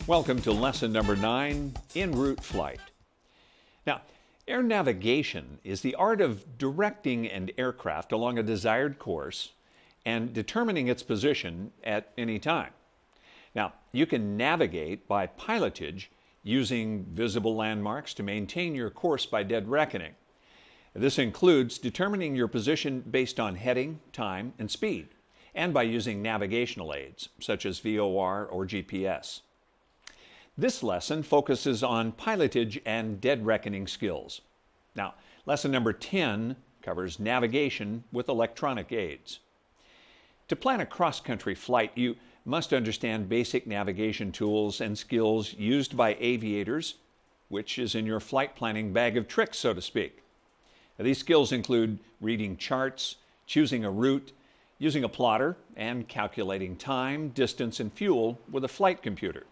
Welcome to lesson number 9, Enroute flight. Now, air navigation is the art of directing an aircraft along a desired course and determining its position at any time. Now, you can navigate by pilotage using visible landmarks to maintain your course by dead reckoning. This includes determining your position based on heading, time, and speed, and by using navigational aids such as VOR or GPS. This lesson focuses on pilotage and dead reckoning skills. Now, lesson number 10 covers navigation with electronic aids. To plan a cross-country flight, you must understand basic navigation tools and skills used by aviators, which is in your flight planning bag of tricks, so to speak. Now, these skills include reading charts, choosing a route, using a plotter, and calculating time, distance, and fuel with a flight computer.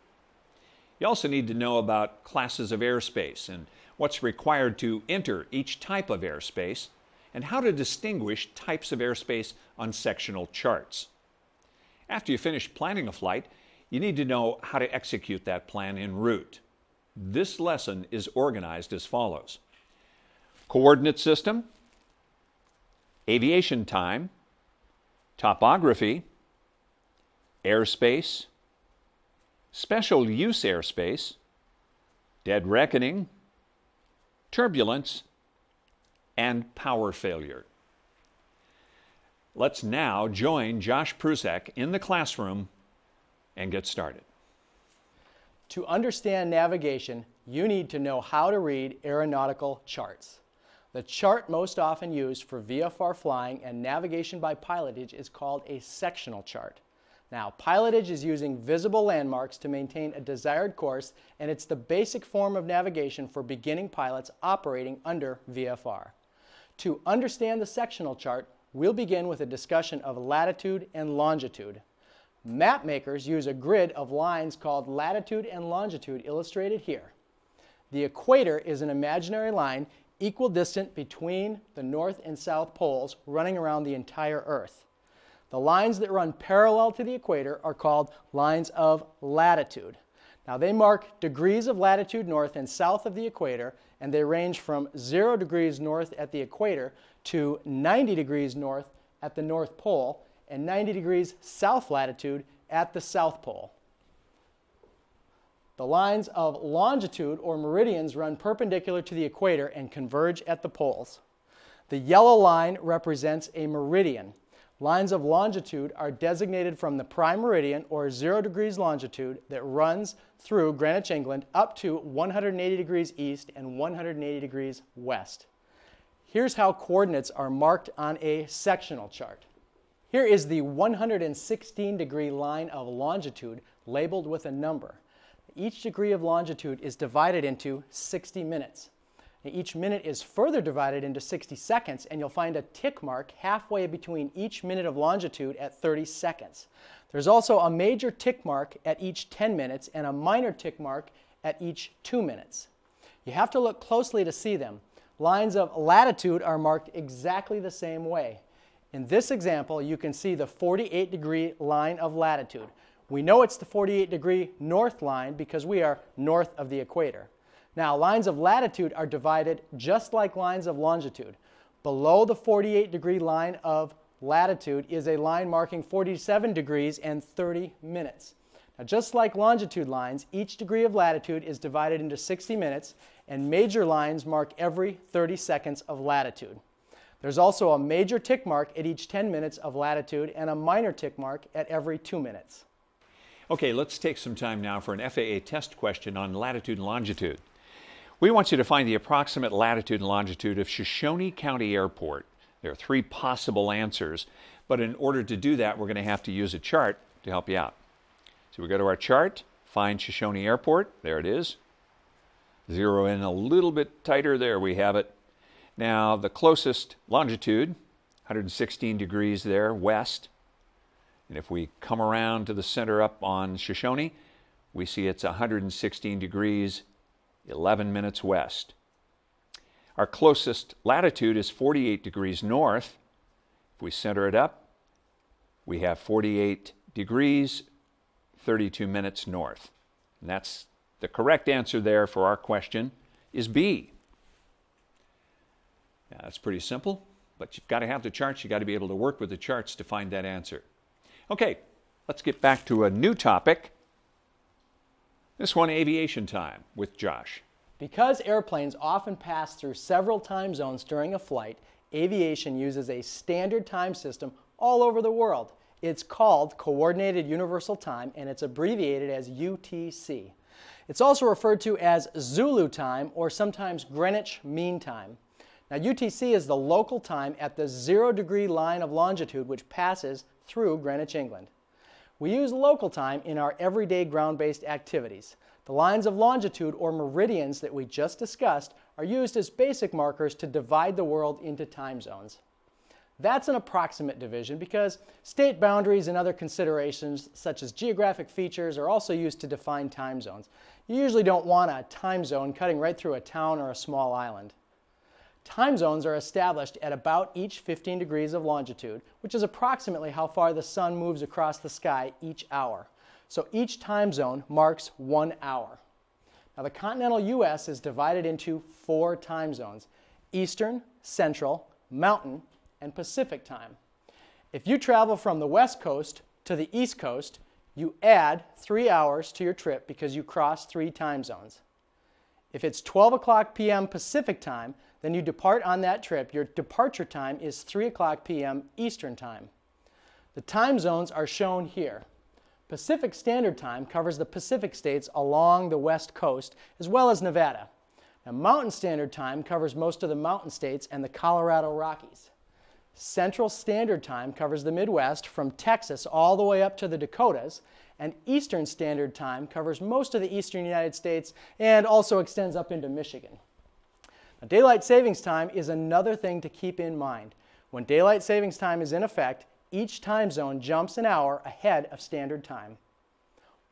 You also need to know about classes of airspace and what's required to enter each type of airspace and how to distinguish types of airspace on sectional charts. After you finish planning a flight, you need to know how to execute that plan en route. This lesson is organized as follows: coordinate system, aviation time, topography, airspace, special use airspace, dead reckoning, turbulence, and power failure. Let's now join Josh Prusek in the classroom and get started. To understand navigation, you need to know how to read aeronautical charts. The chart most often used for VFR flying and navigation by pilotage is called a sectional chart. Now, pilotage is using visible landmarks to maintain a desired course, and it's the basic form of navigation for beginning pilots operating under VFR. To understand the sectional chart, we'll begin with a discussion of latitude and longitude. Map makers use a grid of lines called latitude and longitude, illustrated here. The equator is an imaginary line equidistant between the north and south poles running around the entire Earth. The lines that run parallel to the equator are called lines of latitude. Now, they mark degrees of latitude north and south of the equator, and they range from 0 degrees north at the equator to 90 degrees north at the North Pole and 90 degrees south latitude at the South Pole. The lines of longitude or meridians run perpendicular to the equator and converge at the poles. The yellow line represents a meridian. Lines of longitude are designated from the prime meridian, or 0 degrees longitude, that runs through Greenwich, England, up to 180 degrees east and 180 degrees west. Here's how coordinates are marked on a sectional chart. Here is the 116-degree line of longitude labeled with a number. Each degree of longitude is divided into 60 minutes. Each minute is further divided into 60 seconds, and you'll find a tick mark halfway between each minute of longitude at 30 seconds. There's also a major tick mark at each 10 minutes and a minor tick mark at each 2 minutes. You have to look closely to see them. Lines of latitude are marked exactly the same way. In this example, you can see the 48-degree line of latitude. We know it's the 48-degree north line because we are north of the equator. Now, lines of latitude are divided just like lines of longitude. Below the 48-degree line of latitude is a line marking 47 degrees and 30 minutes. Now, just like longitude lines, each degree of latitude is divided into 60 minutes, and major lines mark every 30 seconds of latitude. There's also a major tick mark at each 10 minutes of latitude and a minor tick mark at every 2 minutes. Okay, let's take some time now for an FAA test question on latitude and longitude. We want you to find the approximate latitude and longitude of Shoshone County Airport. There are 3 possible answers, but in order to do that, we're going to have to use a chart to help you out. So we go to our chart, find Shoshone Airport. There it is. Zero in a little bit tighter. There we have it. Now, the closest longitude, 116 degrees there, west. And if we come around to the center up on Shoshone, we see it's 116 degrees 11 minutes west. Our closest latitude is 48 degrees north. If we center it up, we have 48 degrees 32 minutes north. And that's the correct answer there for our question is B. Now, that's pretty simple, but you've got to have the charts. You've got to be able to work with the charts to find that answer. Okay, let's get back to a new topic. This one, aviation time, with Josh. Because airplanes often pass through several time zones during a flight, aviation uses a standard time system all over the world. It's called Coordinated Universal Time, and it's abbreviated as UTC. It's also referred to as Zulu time or sometimes Greenwich Mean Time. Now, UTC is the local time at the 0-degree line of longitude which passes through Greenwich, England. We use local time in our everyday ground-based activities. The lines of longitude or meridians that we just discussed are used as basic markers to divide the world into time zones. That's an approximate division because state boundaries and other considerations such as geographic features are also used to define time zones. You usually don't want a time zone cutting right through a town or a small island. Time zones are established at about each 15 degrees of longitude, which is approximately how far the sun moves across the sky each hour. So each time zone marks 1 hour. Now, the continental U.S. is divided into 4 time zones: Eastern, Central, Mountain, and Pacific time. If you travel from the West Coast to the East Coast, you add 3 hours to your trip because you cross 3 time zones. If it's 12 o'clock p.m. Pacific time, then you depart on that trip. Your departure time is 3 o'clock p.m. Eastern time. The time zones are shown here. Pacific Standard Time covers the Pacific states along the West Coast as well as Nevada. Now, Mountain Standard Time covers most of the mountain states and the Colorado Rockies. Central Standard Time covers the Midwest from Texas all the way up to the Dakotas, and Eastern Standard Time covers most of the eastern United States and also extends up into Michigan. Now, daylight savings time is another thing to keep in mind. When daylight savings time is in effect, each time zone jumps an hour ahead of standard time.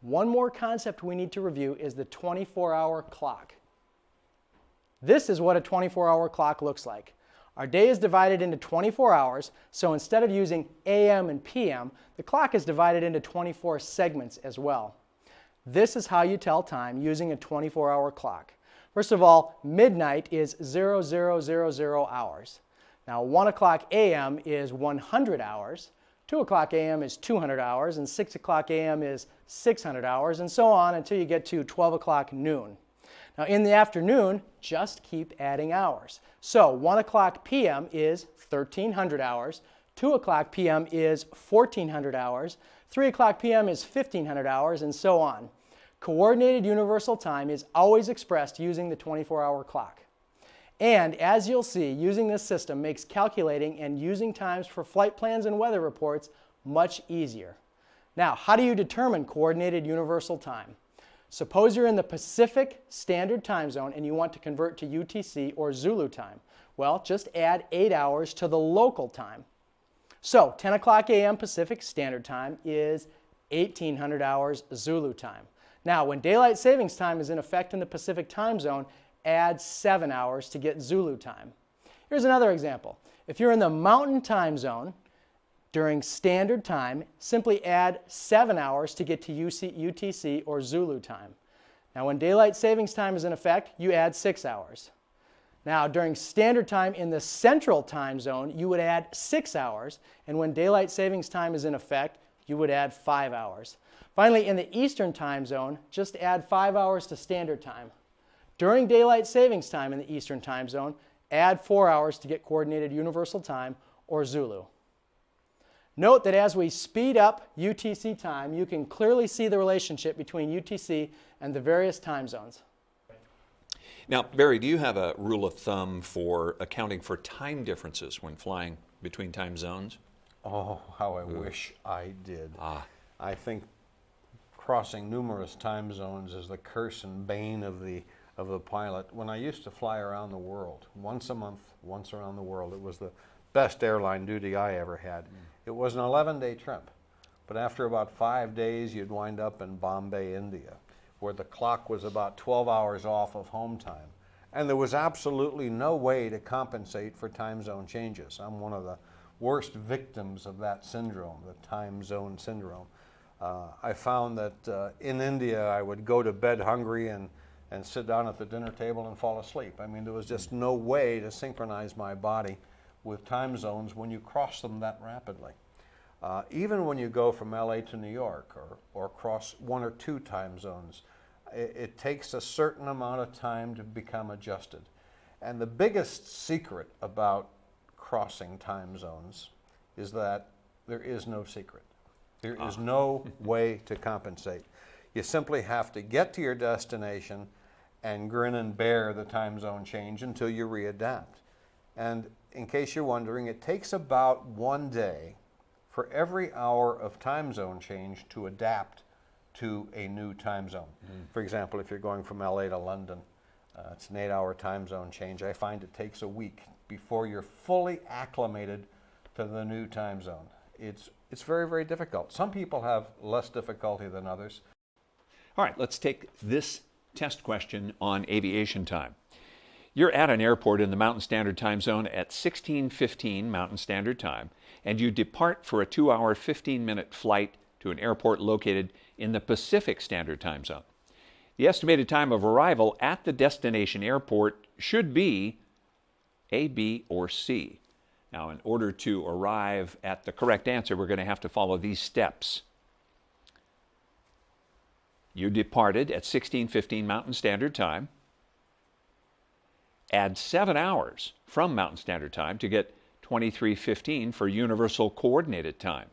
One more concept we need to review is the 24-hour clock. This is what a 24-hour clock looks like. Our day is divided into 24 hours, so instead of using AM and PM, the clock is divided into 24 segments as well. This is how you tell time using a 24-hour clock. First of all, midnight is 0000 hours. Now, 1 o'clock AM is 100 hours, 2 o'clock AM is 200 hours, and 6 o'clock AM is 600 hours, and so on until you get to 12 o'clock noon. Now, in the afternoon, just keep adding hours. So, 1 o'clock PM is 1300 hours, 2 o'clock PM is 1400 hours, 3 o'clock PM is 1500 hours, and so on. Coordinated Universal Time is always expressed using the 24-hour clock. And as you'll see, using this system makes calculating and using times for flight plans and weather reports much easier. Now, how do you determine Coordinated Universal Time? Suppose you're in the Pacific Standard Time Zone and you want to convert to UTC or Zulu time. Well, just add 8 hours to the local time. So, 10 o'clock a.m. Pacific Standard Time is 1800 hours Zulu time. Now, when daylight savings time is in effect in the Pacific time zone, add 7 hours to get Zulu time. Here's another example. If you're in the Mountain time zone during standard time, simply add 7 hours to get to UTC or Zulu time. Now, when daylight savings time is in effect, you add 6 hours. Now, during standard time in the Central time zone, you would add 6 hours, and when daylight savings time is in effect, you would add 5 hours. Finally, in the Eastern time zone, just add 5 hours to standard time. During daylight savings time in the Eastern time zone, add 4 hours to get Coordinated Universal Time or Zulu. Note that as we speed up UTC time, you can clearly see the relationship between UTC and the various time zones. Now, Barry, do you have a rule of thumb for accounting for time differences when flying between time zones? Oh, how I wish I did. I think crossing numerous time zones is the curse and bane of the pilot. When I used to fly around the world, once a month, once around the world, it was the best airline duty I ever had. It was an 11-day trip, but after about 5 days, you'd wind up in Bombay, India, where the clock was about 12 hours off of home time. And there was absolutely no way to compensate for time zone changes. I'm one of the worst victims of that syndrome, the time zone syndrome. I found that in India I would go to bed hungry and sit down at the dinner table and fall asleep. I mean, there was just no way to synchronize my body with time zones when you cross them that rapidly. Even when you go from LA to New York or cross 1 or 2 time zones, it takes a certain amount of time to become adjusted. And the biggest secret about crossing time zones is that there is no secret. There is no way to compensate. You simply have to get to your destination and grin and bear the time zone change until you readapt. And in case you're wondering, it takes about 1 day for every hour of time zone change to adapt to a new time zone. For example, if you're going from LA to London, it's an 8-hour time zone change. I find it takes a week before you're fully acclimated to the new time zone. It's very, very difficult. Some people have less difficulty than others. All right, let's take this test question on aviation time. You're at an airport in the Mountain Standard Time Zone at 16:15 Mountain Standard Time, and you depart for a 2-hour, 15-minute flight to an airport located in the Pacific Standard Time Zone. The estimated time of arrival at the destination airport should be A, B, or C. Now, in order to arrive at the correct answer, we're going to have to follow these steps. You departed at 16:15 Mountain Standard Time. Add 7 hours from Mountain Standard Time to get 23:15 for Universal Coordinated Time.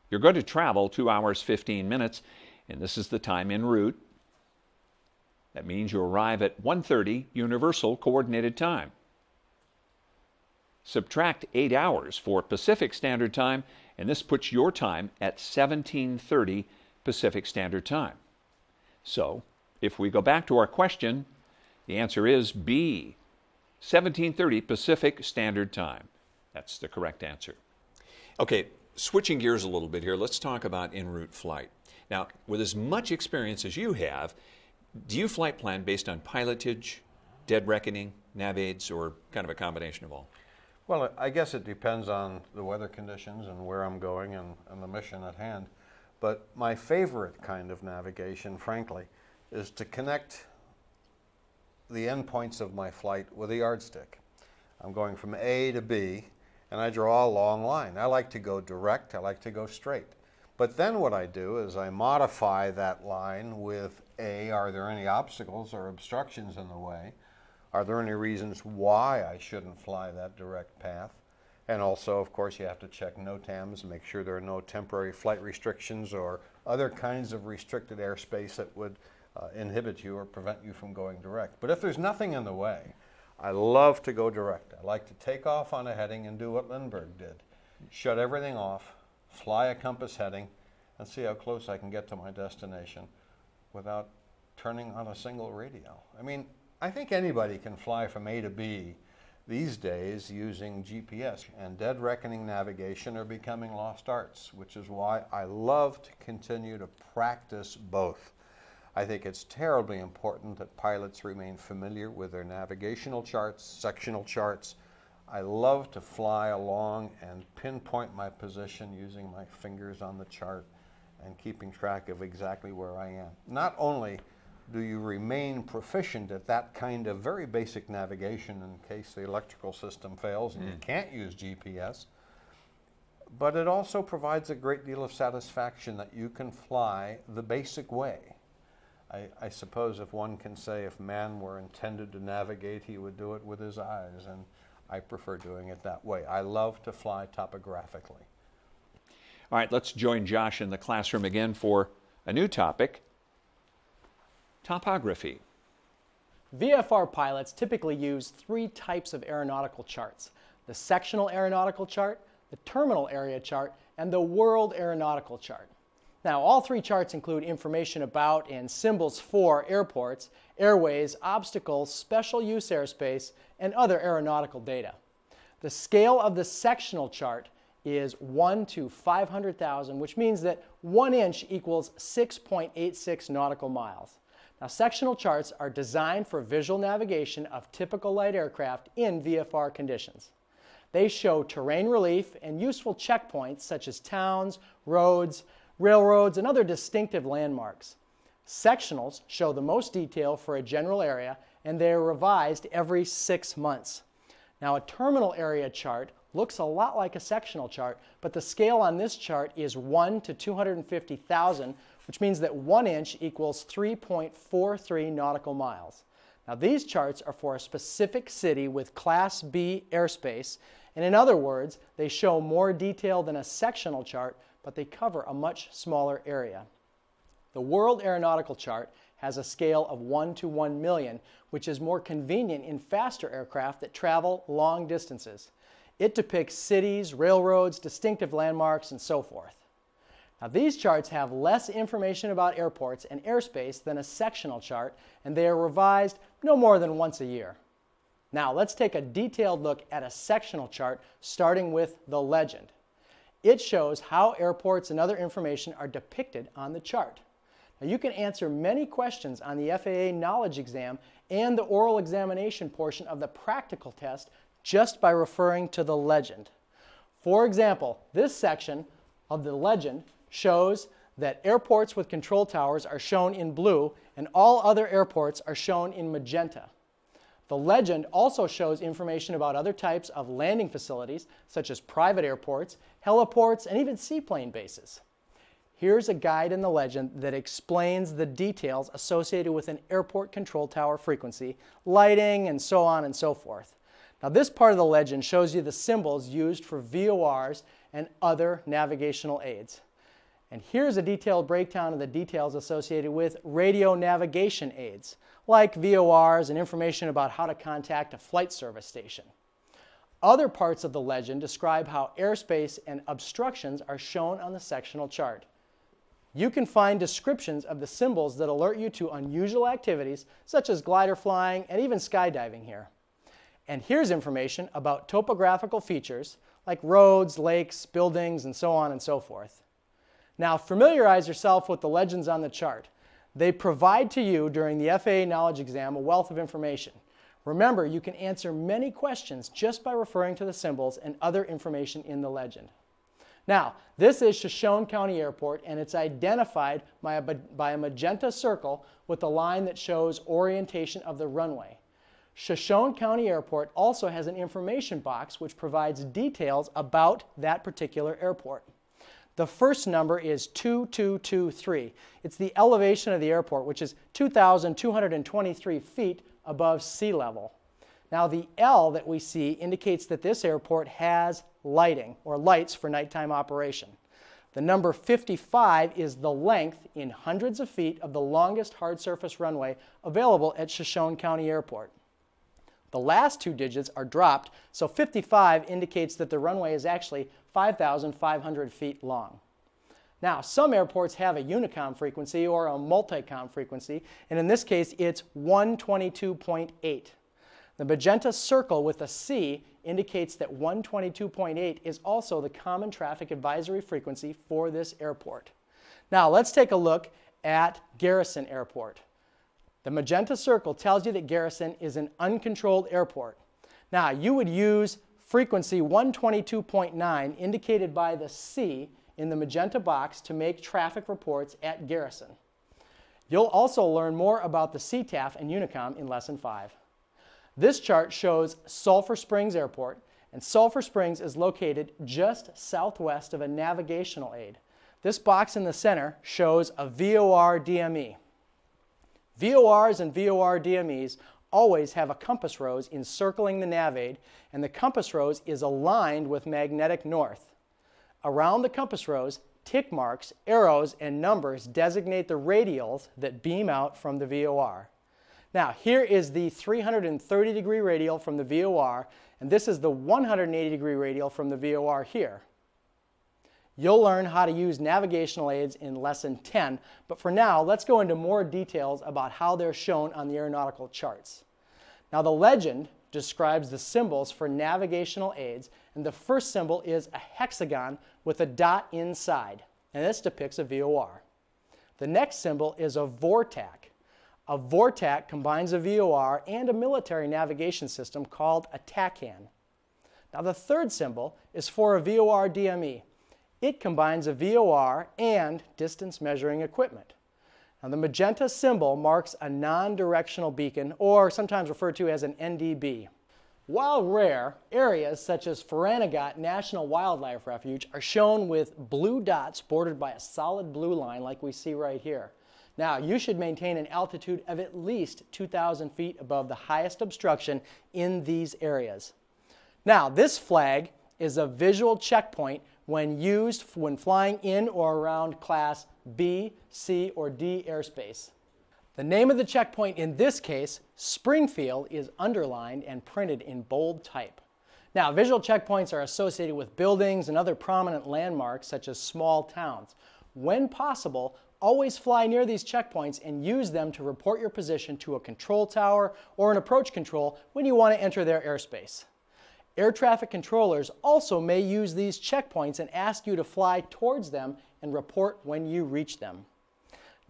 You're going to travel 2 hours 15 minutes, and this is the time en route. That means you arrive at 1:30 Universal Coordinated Time. Subtract 8 hours for Pacific Standard Time, and this puts your time at 17:30 Pacific Standard Time. So, if we go back to our question, the answer is B, 17:30 Pacific Standard Time. That's the correct answer. Okay, switching gears a little bit here, let's talk about en route flight. Now, with as much experience as you have, do you flight plan based on pilotage, dead reckoning, nav aids, or kind of a combination of all? Well, I guess it depends on the weather conditions and where I'm going and the mission at hand. But my favorite kind of navigation, frankly, is to connect the endpoints of my flight with a yardstick. I'm going from A to B, and I draw a long line. I like to go direct, I like to go straight. But then what I do is I modify that line with A, are there any obstacles or obstructions in the way? Are there any reasons why I shouldn't fly that direct path? And also, of course, you have to check NOTAMs and make sure there are no temporary flight restrictions or other kinds of restricted airspace that would inhibit you or prevent you from going direct. But if there's nothing in the way, I love to go direct. I like to take off on a heading and do what Lindbergh did. Shut everything off, fly a compass heading, and see how close I can get to my destination without turning on a single radio. I mean, I think anybody can fly from A to B these days using GPS, and dead reckoning navigation are becoming lost arts, which is why I love to continue to practice both. I think it's terribly important that pilots remain familiar with their navigational charts, sectional charts. I love to fly along and pinpoint my position using my fingers on the chart and keeping track of exactly where I am. Not only do you remain proficient at that kind of very basic navigation in case the electrical system fails and you can't use GPS, but it also provides a great deal of satisfaction that you can fly the basic way. I suppose if one can say if man were intended to navigate, he would do it with his eyes, and I prefer doing it that way. I love to fly topographically. All right, let's join Josh in the classroom again for a new topic, topography. VFR pilots typically use 3 types of aeronautical charts: the sectional aeronautical chart, the terminal area chart, and the world aeronautical chart. Now, all 3 charts include information about and symbols for airports, airways, obstacles, special use airspace, and other aeronautical data. The scale of the sectional chart is 1 to 500,000, which means that 1 inch equals 6.86 nautical miles. Now, sectional charts are designed for visual navigation of typical light aircraft in VFR conditions. They show terrain relief and useful checkpoints such as towns, roads, railroads, and other distinctive landmarks. Sectionals show the most detail for a general area, and they are revised every 6 months. Now, a terminal area chart looks a lot like a sectional chart, but the scale on this chart is 1 to 250,000, which means that 1 inch equals 3.43 nautical miles. Now, these charts are for a specific city with Class B airspace, and in other words, they show more detail than a sectional chart, but they cover a much smaller area. The World Aeronautical Chart has a scale of 1 to 1 million, which is more convenient in faster aircraft that travel long distances. It depicts cities, railroads, distinctive landmarks, and so forth. Now, these charts have less information about airports and airspace than a sectional chart, and they are revised no more than once a year. Now, let's take a detailed look at a sectional chart, starting with the legend. It shows how airports and other information are depicted on the chart. Now, you can answer many questions on the FAA knowledge exam and the oral examination portion of the practical test just by referring to the legend. For example, this section of the legend shows that airports with control towers are shown in blue and all other airports are shown in magenta. The legend also shows information about other types of landing facilities, such as private airports, heliports, and even seaplane bases. Here's a guide in the legend that explains the details associated with an airport control tower frequency, lighting, and so on and so forth. Now, this part of the legend shows you the symbols used for VORs and other navigational aids. And here's a detailed breakdown of the details associated with radio navigation aids, like VORs and information about how to contact a flight service station. Other parts of the legend describe how airspace and obstructions are shown on the sectional chart. You can find descriptions of the symbols that alert you to unusual activities, such as glider flying and even skydiving here. And here's information about topographical features, like roads, lakes, buildings, and so on and so forth. Now, familiarize yourself with the legends on the chart. They provide to you during the FAA knowledge exam a wealth of information. Remember, you can answer many questions just by referring to the symbols and other information in the legend. Now, this is Shoshone County Airport, and it's identified by a magenta circle with a line that shows orientation of the runway. Shoshone County Airport also has an information box which provides details about that particular airport. The first number is 2223. It's the elevation of the airport, which is 2,223 feet above sea level. Now, the L that we see indicates that this airport has lighting, or lights for nighttime operation. The number 55 is the length in hundreds of feet of the longest hard surface runway available at Shoshone County Airport. The last 2 digits are dropped, so 55 indicates that the runway is actually 5,500 feet long. Now, some airports have a unicom frequency or a multicom frequency, and in this case, it's 122.8. The magenta circle with a C indicates that 122.8 is also the common traffic advisory frequency for this airport. Now, let's take a look at Garrison Airport. The magenta circle tells you that Garrison is an uncontrolled airport. Now, you would use frequency 122.9 indicated by the C in the magenta box to make traffic reports at Garrison. You'll also learn more about the CTAF and Unicom in Lesson 5. This chart shows Sulphur Springs Airport, and Sulphur Springs is located just southwest of a navigational aid. This box in the center shows a VOR DME. VORs and VOR DMEs always have a compass rose encircling the nav aid, and the compass rose is aligned with magnetic north. Around the compass rose, tick marks, arrows, and numbers designate the radials that beam out from the VOR. Now, here is the 330-degree radial from the VOR, and this is the 180-degree radial from the VOR here. You'll learn how to use navigational aids in Lesson 10, but for now, let's go into more details about how they're shown on the aeronautical charts. Now, the legend describes the symbols for navigational aids, and the first symbol is a hexagon with a dot inside, and this depicts a VOR. The next symbol is a VORTAC. A VORTAC combines a VOR and a military navigation system called a TACAN. Now, the third symbol is for a VOR DME. It combines a VOR and distance measuring equipment. Now, the magenta symbol marks a non-directional beacon, or sometimes referred to as an NDB. While rare, areas such as Faranagot National Wildlife Refuge are shown with blue dots bordered by a solid blue line like we see right here. Now, you should maintain an altitude of at least 2,000 feet above the highest obstruction in these areas. Now, this flag is a visual checkpoint when used when flying in or around Class B, C, or D airspace. The name of the checkpoint in this case, Springfield, is underlined and printed in bold type. Now, visual checkpoints are associated with buildings and other prominent landmarks such as small towns. When possible, always fly near these checkpoints and use them to report your position to a control tower or an approach control when you want to enter their airspace. Air traffic controllers also may use these checkpoints and ask you to fly towards them and report when you reach them.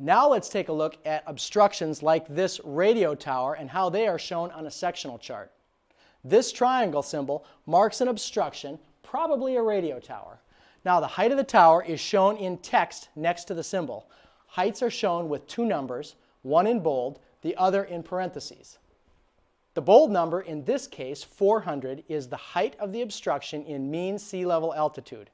Now let's take a look at obstructions like this radio tower and how they are shown on a sectional chart. This triangle symbol marks an obstruction, probably a radio tower. Now the height of the tower is shown in text next to the symbol. Heights are shown with two numbers, one in bold, the other in parentheses. The bold number in this case, 400, is the height of the obstruction in mean sea level altitude.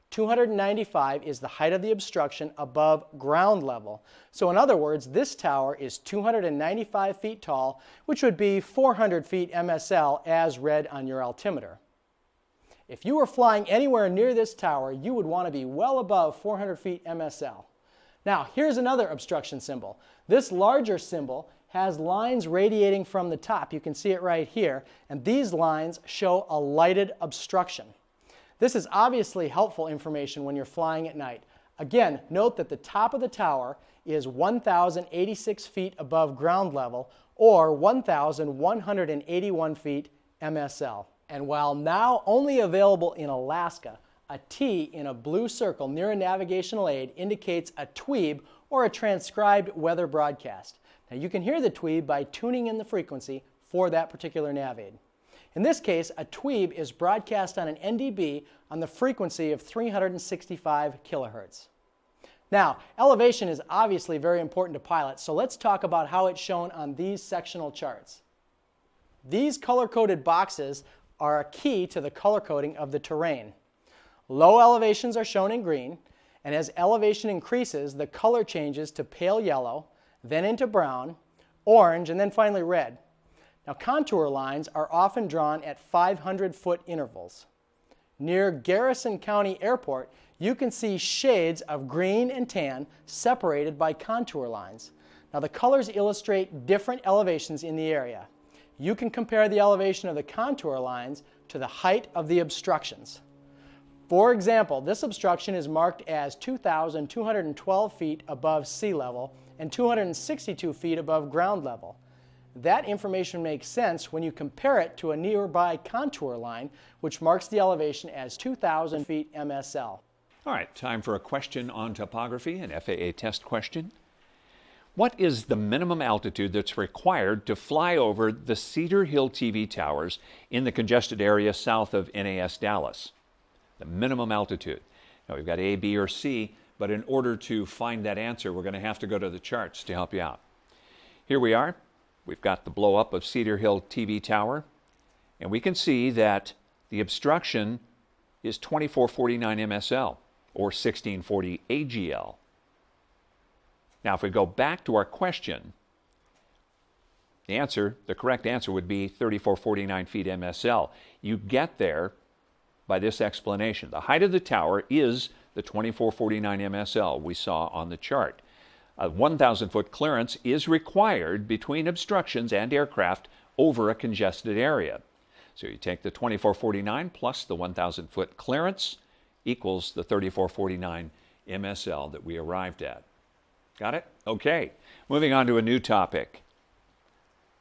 295 is the height of the obstruction above ground level. So in other words, this tower is 295 feet tall, which would be 400 feet MSL as read on your altimeter. If you were flying anywhere near this tower, you would want to be well above 400 feet MSL. Now, here's another obstruction symbol. This larger symbol has lines radiating from the top. You can see it right here, and these lines show a lighted obstruction. This is obviously helpful information when you're flying at night. Again, note that the top of the tower is 1,086 feet above ground level, or 1,181 feet MSL. And while now only available in Alaska, a T in a blue circle near a navigational aid indicates a tweeb or a transcribed weather broadcast. Now you can hear the tweeb by tuning in the frequency for that particular nav aid. In this case, a tweeb is broadcast on an NDB on the frequency of 365 kilohertz. Now, elevation is obviously very important to pilots, so let's talk about how it's shown on these sectional charts. These color-coded boxes are a key to the color coding of the terrain. Low elevations are shown in green, and as elevation increases, the color changes to pale yellow, then into brown, orange, and then finally red. Now, contour lines are often drawn at 500-foot intervals. Near Garrison County Airport, you can see shades of green and tan separated by contour lines. Now, the colors illustrate different elevations in the area. You can compare the elevation of the contour lines to the height of the obstructions. For example, this obstruction is marked as 2,212 feet above sea level and 262 feet above ground level. That information makes sense when you compare it to a nearby contour line, which marks the elevation as 2,000 feet MSL. All right, time for a question on topography, an FAA test question. What is the minimum altitude that's required to fly over the Cedar Hill TV towers in the congested area south of NAS Dallas? The minimum altitude. Now we've got A, B, or C, but in order to find that answer, we're going to have to go to the charts to help you out. Here we are. We've got the blow up of Cedar Hill TV tower, and we can see that the obstruction is 2449 MSL, or 1640 AGL. Now, if we go back to our question, the correct answer would be 3449 feet MSL. You get there by this explanation. The height of the tower is the 2449 MSL we saw on the chart. A 1,000-foot clearance is required between obstructions and aircraft over a congested area. So you take the 2449 plus the 1,000-foot clearance equals the 3449 MSL that we arrived at. Got it? Okay. Moving on to a new topic.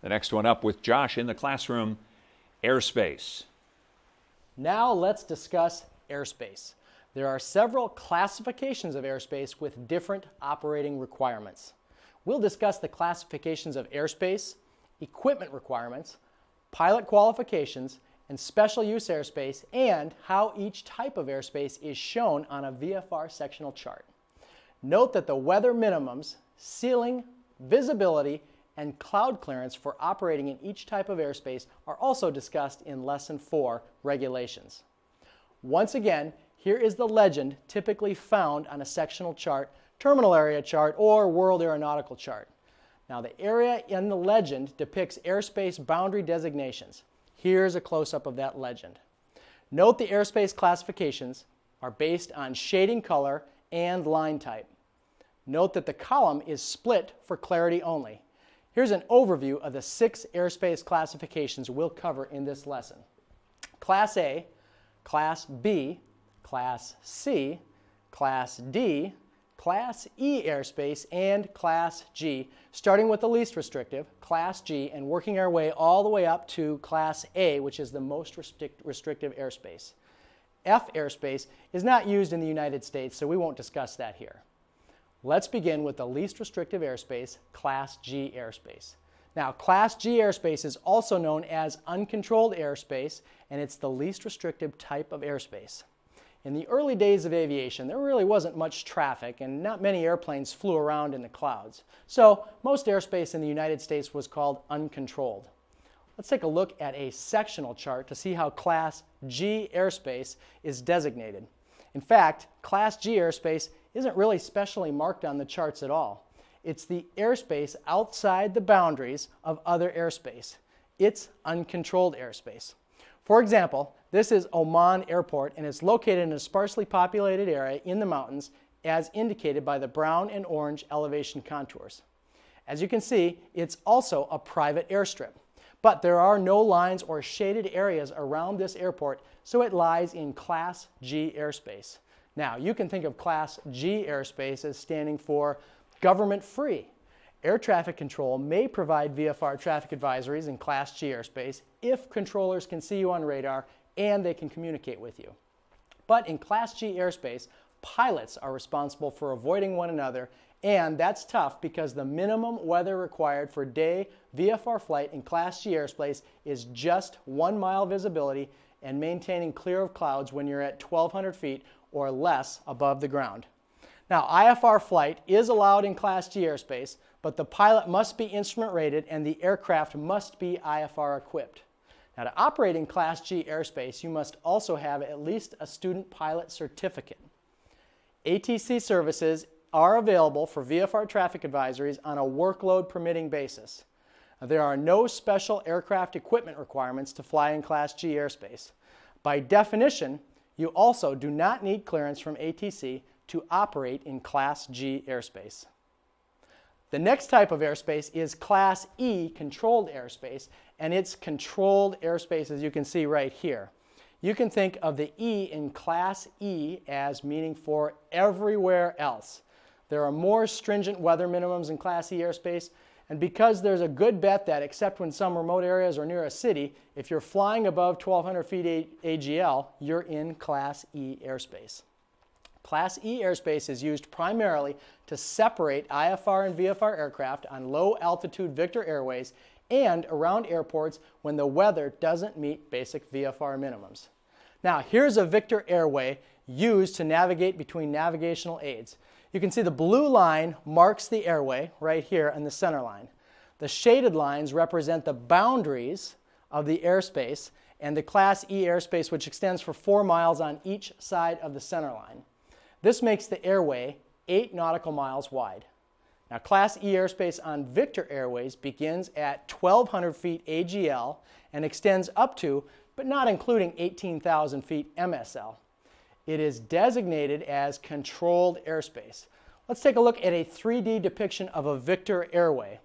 The next one up with Josh in the classroom, airspace. Now let's discuss airspace. There are several classifications of airspace with different operating requirements. We'll discuss the classifications of airspace, equipment requirements, pilot qualifications, and special use airspace, and how each type of airspace is shown on a VFR sectional chart. Note that the weather minimums, ceiling, visibility, and cloud clearance for operating in each type of airspace are also discussed in Lesson 4, Regulations. Once again, here is the legend typically found on a sectional chart, terminal area chart, or world aeronautical chart. Now, the area in the legend depicts airspace boundary designations. Here's a close-up of that legend. Note the airspace classifications are based on shading color and line type. Note that the column is split for clarity only. Here's an overview of the 6 airspace classifications we'll cover in this lesson. Class A, Class B, Class C, Class D, Class E airspace, and Class G, starting with the least restrictive, Class G, and working our way all the way up to Class A, which is the most restrictive airspace. F airspace is not used in the United States, so we won't discuss that here. Let's begin with the least restrictive airspace, Class G airspace. Now, Class G airspace is also known as uncontrolled airspace, and it's the least restrictive type of airspace. In the early days of aviation, there really wasn't much traffic and not many airplanes flew around in the clouds. So most airspace in the United States was called uncontrolled. Let's take a look at a sectional chart to see how Class G airspace is designated. In fact, Class G airspace isn't really specially marked on the charts at all. It's the airspace outside the boundaries of other airspace. It's uncontrolled airspace. For example, this is Oman Airport, and it's located in a sparsely populated area in the mountains as indicated by the brown and orange elevation contours. As you can see, it's also a private airstrip, but there are no lines or shaded areas around this airport, so it lies in Class G airspace. Now, you can think of Class G airspace as standing for government-free. Air traffic control may provide VFR traffic advisories in Class G airspace if controllers can see you on radar and they can communicate with you. But in Class G airspace, pilots are responsible for avoiding one another, and that's tough because the minimum weather required for day VFR flight in Class G airspace is just 1 mile visibility and maintaining clear of clouds when you're at 1,200 feet or less above the ground. Now, IFR flight is allowed in Class G airspace, but the pilot must be instrument rated and the aircraft must be IFR equipped. Now, to operate in Class G airspace, you must also have at least a student pilot certificate. ATC services are available for VFR traffic advisories on a workload permitting basis. Now, there are no special aircraft equipment requirements to fly in Class G airspace. By definition, you also do not need clearance from ATC to operate in Class G airspace. The next type of airspace is Class E controlled airspace, and it's controlled airspace as you can see right here. You can think of the E in Class E as meaning for everywhere else. There are more stringent weather minimums in Class E airspace, and because there's a good bet that except when some remote areas are near a city, if you're flying above 1,200 feet AGL, you're in Class E airspace. Class E airspace is used primarily to separate IFR and VFR aircraft on low-altitude Victor airways and around airports when the weather doesn't meet basic VFR minimums. Now, here's a Victor airway used to navigate between navigational aids. You can see the blue line marks the airway right here in the center line. The shaded lines represent the boundaries of the airspace and the Class E airspace, which extends for 4 miles on each side of the center line. This makes the airway 8 nautical miles wide. Now, Class E airspace on Victor Airways begins at 1,200 feet AGL and extends up to, but not including 18,000 feet MSL. It is designated as controlled airspace. Let's take a look at a 3D depiction of a Victor airway.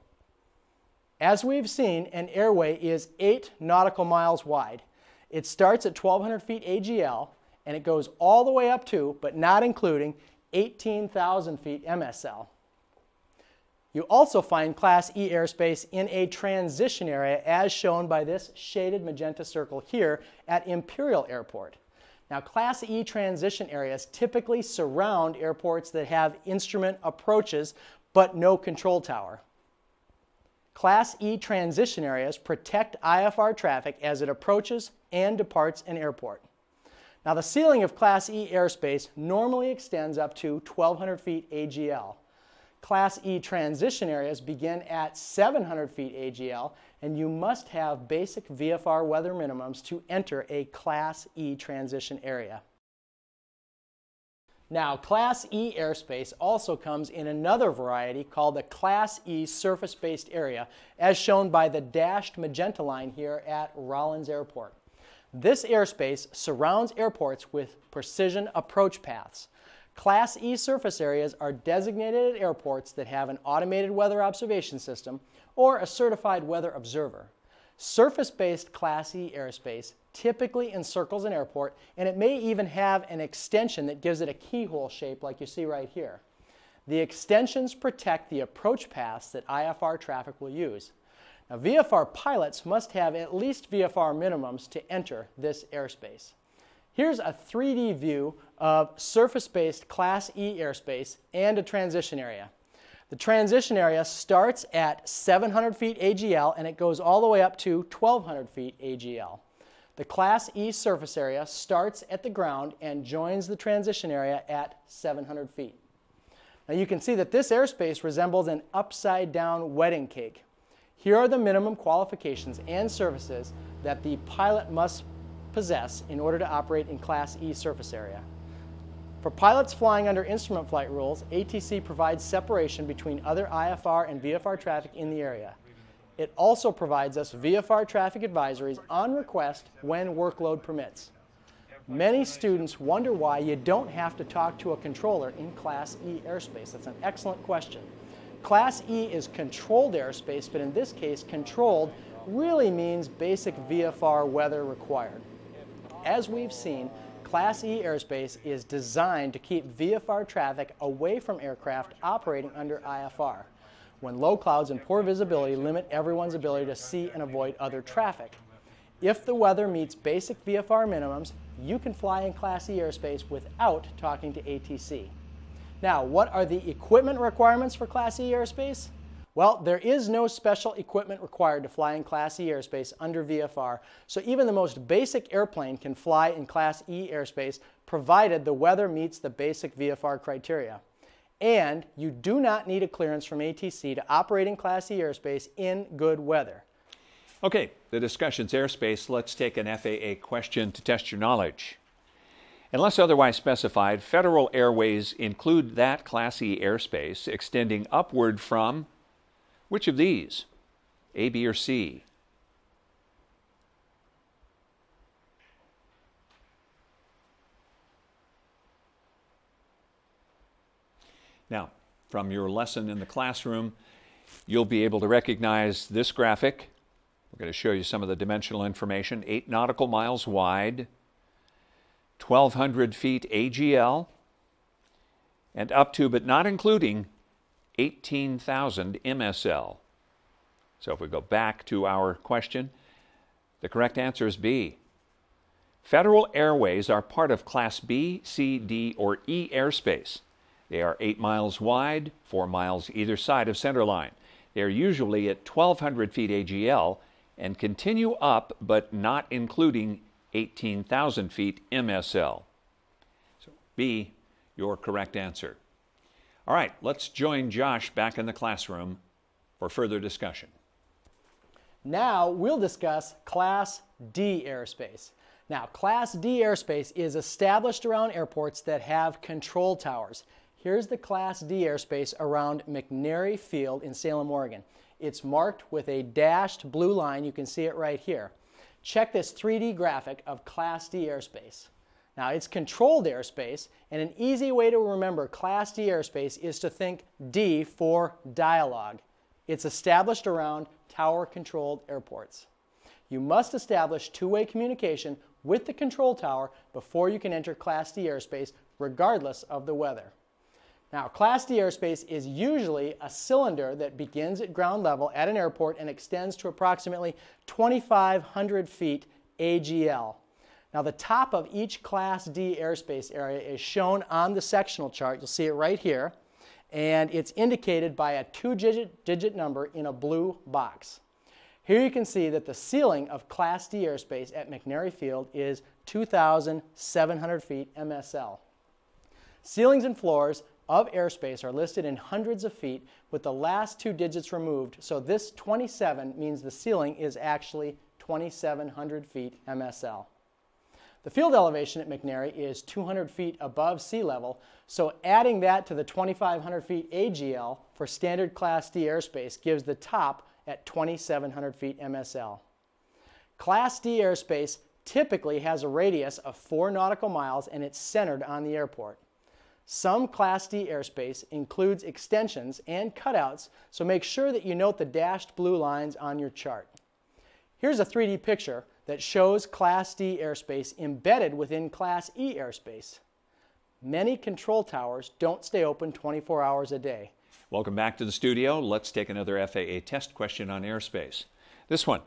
As we've seen, an airway is 8 nautical miles wide. It starts at 1,200 feet AGL and it goes all the way up to, but not including, 18,000 feet MSL. You also find Class E airspace in a transition area as shown by this shaded magenta circle here at Imperial Airport. Now, Class E transition areas typically surround airports that have instrument approaches but no control tower. Class E transition areas protect IFR traffic as it approaches, and departs an airport. Now, the ceiling of Class E airspace normally extends up to 1,200 feet AGL. Class E transition areas begin at 700 feet AGL, and you must have basic VFR weather minimums to enter a Class E transition area. Now, Class E airspace also comes in another variety called the Class E surface-based area, as shown by the dashed magenta line here at Rollins Airport. This airspace surrounds airports with precision approach paths. Class E surface areas are designated at airports that have an automated weather observation system or a certified weather observer. Surface-based Class E airspace typically encircles an airport, and it may even have an extension that gives it a keyhole shape like you see right here. The extensions protect the approach paths that IFR traffic will use. Now, VFR pilots must have at least VFR minimums to enter this airspace. Here's a 3D view of surface-based Class E airspace and a transition area. The transition area starts at 700 feet AGL and it goes all the way up to 1,200 feet AGL. The Class E surface area starts at the ground and joins the transition area at 700 feet. Now you can see that this airspace resembles an upside-down wedding cake. Here are the minimum qualifications and services that the pilot must possess in order to operate in Class E surface area. For pilots flying under instrument flight rules, ATC provides separation between other IFR and VFR traffic in the area. It also provides us VFR traffic advisories on request when workload permits. Many students wonder why you don't have to talk to a controller in Class E airspace. That's an excellent question. Class E is controlled airspace, but in this case, controlled really means basic VFR weather required. As we've seen, Class E airspace is designed to keep VFR traffic away from aircraft operating under IFR, when low clouds and poor visibility limit everyone's ability to see and avoid other traffic. If the weather meets basic VFR minimums, you can fly in Class E airspace without talking to ATC. Now, what are the equipment requirements for Class E airspace? Well, there is no special equipment required to fly in Class E airspace under VFR, so even the most basic airplane can fly in Class E airspace provided the weather meets the basic VFR criteria. And you do not need a clearance from ATC to operate in Class E airspace in good weather. Okay, the discussion's airspace. Let's take an FAA question to test your knowledge. Unless otherwise specified, Federal Airways include that Class E airspace extending upward from which of these? A, B, or C? Now, from your lesson in the classroom, you'll be able to recognize this graphic. We're going to show you some of the dimensional information. 8 nautical miles wide, 1,200 feet AGL, and up to, but not including, 18,000 MSL. So if we go back to our question, the correct answer is B. Federal Airways are part of Class B, C, D, or E airspace. They are 8 miles wide, 4 miles either side of centerline. They are usually at 1,200 feet AGL and continue up, but not including 18,000 feet MSL. So B, your correct answer. All right, let's join Josh back in the classroom for further discussion. Now we'll discuss Class D airspace. Now, Class D airspace is established around airports that have control towers. Here's the Class D airspace around McNary Field in Salem, Oregon. It's marked with a dashed blue line. You can see it right here. Check this 3D graphic of Class D airspace. Now, it's controlled airspace, and an easy way to remember Class D airspace is to think D for dialogue. It's established around tower-controlled airports. You must establish two-way communication with the control tower before you can enter Class D airspace, regardless of the weather. Now, Class D airspace is usually a cylinder that begins at ground level at an airport and extends to approximately 2,500 feet AGL. Now, the top of each Class D airspace area is shown on the sectional chart. You'll see it right here. And it's indicated by a 2-digit number in a blue box. Here you can see that the ceiling of Class D airspace at McNary Field is 2,700 feet MSL. Ceilings and floors of airspace are listed in hundreds of feet with the last two digits removed, so this 27 means the ceiling is actually 2,700 feet MSL. The field elevation at McNary is 200 feet above sea level, so adding that to the 2,500 feet AGL for standard Class D airspace gives the top at 2,700 feet MSL. Class D airspace typically has a radius of 4 nautical miles and it's centered on the airport. Some Class D airspace includes extensions and cutouts, so make sure that you note the dashed blue lines on your chart. Here's a 3D picture that shows Class D airspace embedded within Class E airspace. Many control towers don't stay open 24 hours a day. Welcome back to the studio. Let's take another FAA test question on airspace. This one,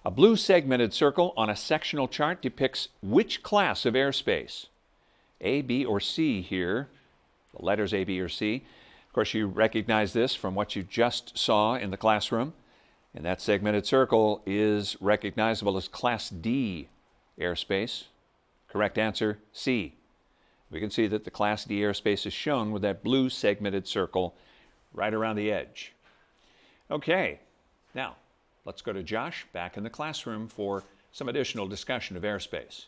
a blue segmented circle on a sectional chart depicts which class of airspace? A, B, or C here. The letters A, B, or C. Of course, you recognize this from what you just saw in the classroom. And that segmented circle is recognizable as Class D airspace. Correct answer, C. We can see that the Class D airspace is shown with that blue segmented circle right around the edge. Okay, now let's go to Josh back in the classroom for some additional discussion of airspace.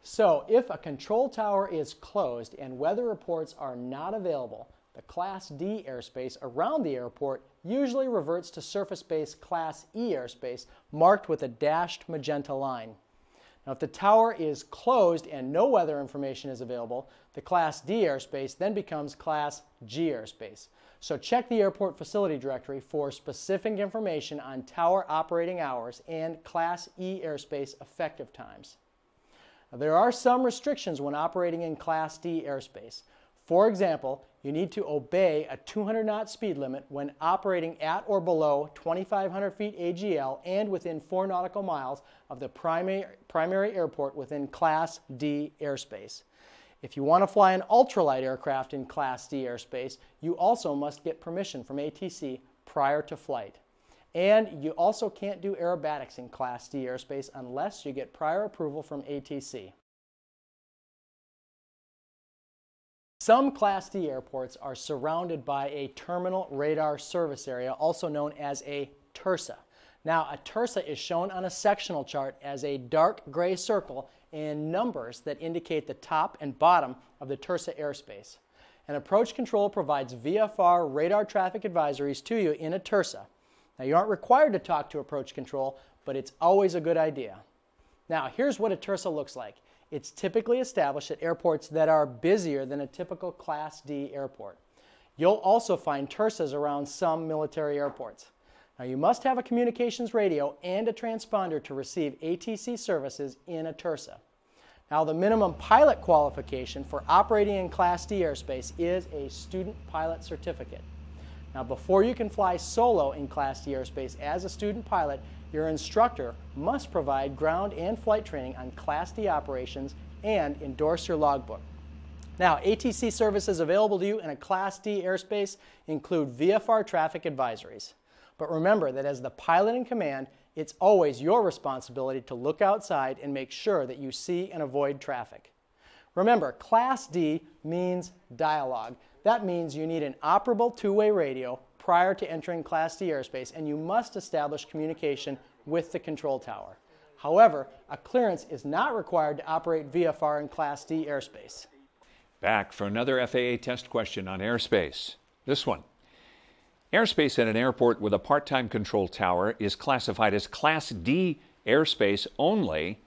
So if a control tower is closed and weather reports are not available, the Class D airspace around the airport usually reverts to surface-based Class E airspace marked with a dashed magenta line. Now, if the tower is closed and no weather information is available, the Class D airspace then becomes Class G airspace. So check the airport facility directory for specific information on tower operating hours and Class E airspace effective times. Now, there are some restrictions when operating in Class D airspace. For example, you need to obey a 200-knot speed limit when operating at or below 2,500 feet AGL and within 4 nautical miles of the primary airport within Class D airspace. If you want to fly an ultralight aircraft in Class D airspace, you also must get permission from ATC prior to flight. And you also can't do aerobatics in Class D airspace unless you get prior approval from ATC. Some Class D airports are surrounded by a terminal radar service area, also known as a TRSA. Now, a TRSA is shown on a sectional chart as a dark gray circle and numbers that indicate the top and bottom of the TRSA airspace. An approach control provides VFR radar traffic advisories to you in a TRSA. Now, you aren't required to talk to approach control, but it's always a good idea. Now, here's what a TRSA looks like. It's typically established at airports that are busier than a typical Class D airport. You'll also find TRSAs around some military airports. Now, you must have a communications radio and a transponder to receive ATC services in a TRSA. Now, the minimum pilot qualification for operating in Class D airspace is a student pilot certificate. Now, before you can fly solo in Class D airspace as a student pilot, your instructor must provide ground and flight training on Class D operations and endorse your logbook. Now, ATC services available to you in a Class D airspace include VFR traffic advisories. But remember that as the pilot in command, it's always your responsibility to look outside and make sure that you see and avoid traffic. Remember, Class D means dialogue. That means you need an operable two-way radio prior to entering Class D airspace, and you must establish communication with the control tower. However, a clearance is not required to operate VFR in Class D airspace. Back for another FAA test question on airspace. This one. Airspace at an airport with a part-time control tower is classified as Class D airspace only.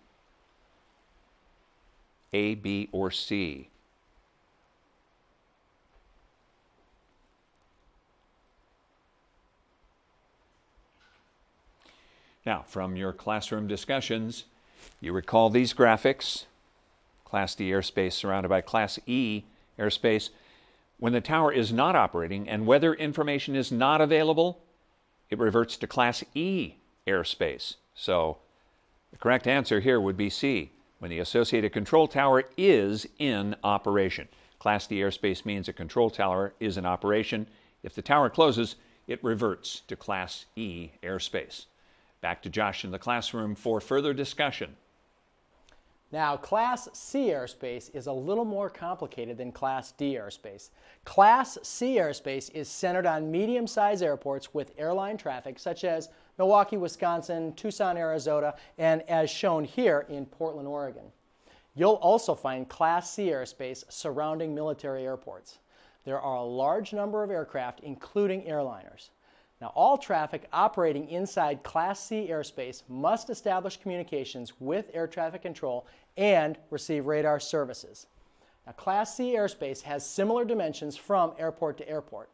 A, B, or C? Now, from your classroom discussions, you recall these graphics. Class D airspace surrounded by Class E airspace. When the tower is not operating and weather information is not available, it reverts to Class E airspace. So the correct answer here would be C, when the associated control tower is in operation. Class D airspace means a control tower is in operation. If the tower closes, it reverts to Class E airspace. Back to Josh in the classroom for further discussion. Now, Class C airspace is a little more complicated than Class D airspace. Class C airspace is centered on medium-sized airports with airline traffic, such as Milwaukee, Wisconsin, Tucson, Arizona, and as shown here in Portland, Oregon. You'll also find Class C airspace surrounding military airports. There are a large number of aircraft, including airliners. Now, all traffic operating inside Class C airspace must establish communications with air traffic control and receive radar services. Now, Class C airspace has similar dimensions from airport to airport.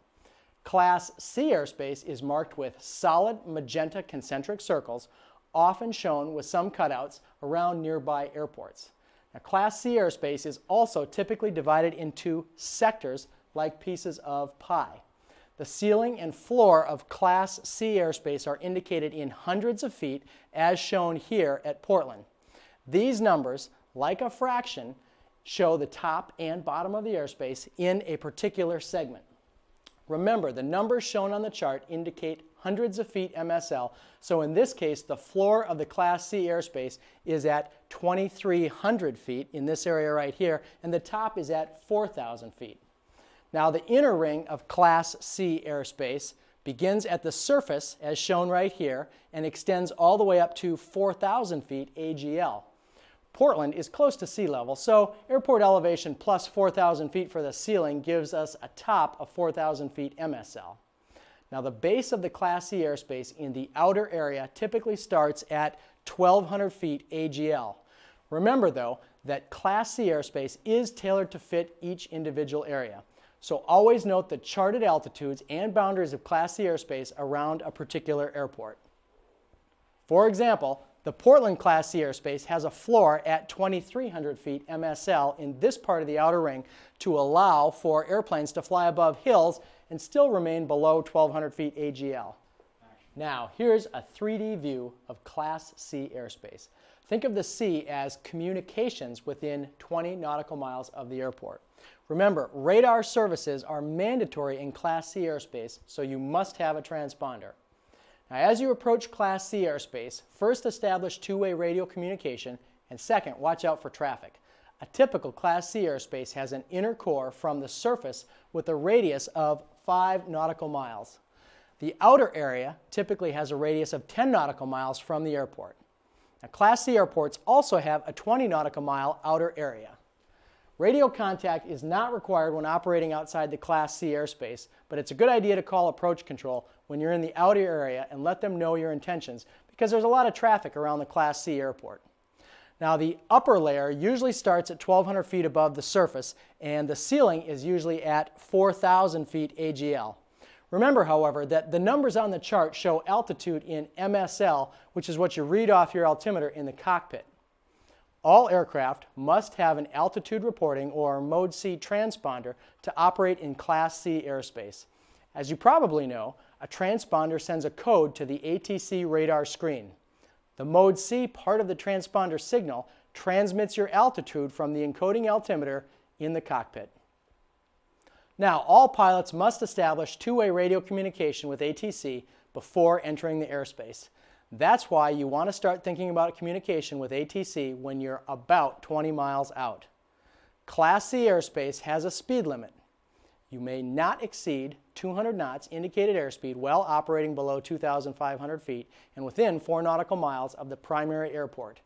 Class C airspace is marked with solid magenta concentric circles, often shown with some cutouts around nearby airports. Now, Class C airspace is also typically divided into sectors like pieces of pie. The ceiling and floor of Class C airspace are indicated in hundreds of feet, as shown here at Portland. These numbers, like a fraction, show the top and bottom of the airspace in a particular segment. Remember, the numbers shown on the chart indicate hundreds of feet MSL, so in this case, the floor of the Class C airspace is at 2,300 feet in this area right here, and the top is at 4,000 feet. Now, the inner ring of Class C airspace begins at the surface, as shown right here, and extends all the way up to 4,000 feet AGL. Portland is close to sea level, so airport elevation plus 4,000 feet for the ceiling gives us a top of 4,000 feet MSL. Now, the base of the Class C airspace in the outer area typically starts at 1,200 feet AGL. Remember, though, that Class C airspace is tailored to fit each individual area. So always note the charted altitudes and boundaries of Class C airspace around a particular airport. For example, the Portland Class C airspace has a floor at 2,300 feet MSL in this part of the outer ring to allow for airplanes to fly above hills and still remain below 1,200 feet AGL. Now, here's a 3D view of Class C airspace. Think of the C as communications within 20 nautical miles of the airport. Remember, radar services are mandatory in Class C airspace, so you must have a transponder. Now, as you approach Class C airspace, first establish two-way radio communication, and second, watch out for traffic. A typical Class C airspace has an inner core from the surface with a radius of 5 nautical miles. The outer area typically has a radius of 10 nautical miles from the airport. Now, Class C airports also have a 20 nautical mile outer area. Radio contact is not required when operating outside the Class C airspace, but it's a good idea to call approach control when you're in the outer area and let them know your intentions because there's a lot of traffic around the Class C airport. Now, the upper layer usually starts at 1,200 feet above the surface, and the ceiling is usually at 4,000 feet AGL. Remember, however, that the numbers on the chart show altitude in MSL, which is what you read off your altimeter in the cockpit. All aircraft must have an altitude reporting or Mode C transponder to operate in Class C airspace. As you probably know, a transponder sends a code to the ATC radar screen. The Mode C part of the transponder signal transmits your altitude from the encoding altimeter in the cockpit. Now, all pilots must establish two-way radio communication with ATC before entering the airspace. That's why you want to start thinking about communication with ATC when you're about 20 miles out. Class C airspace has a speed limit. You may not exceed 200 knots indicated airspeed while operating below 2,500 feet and within 4 nautical miles of the primary airport.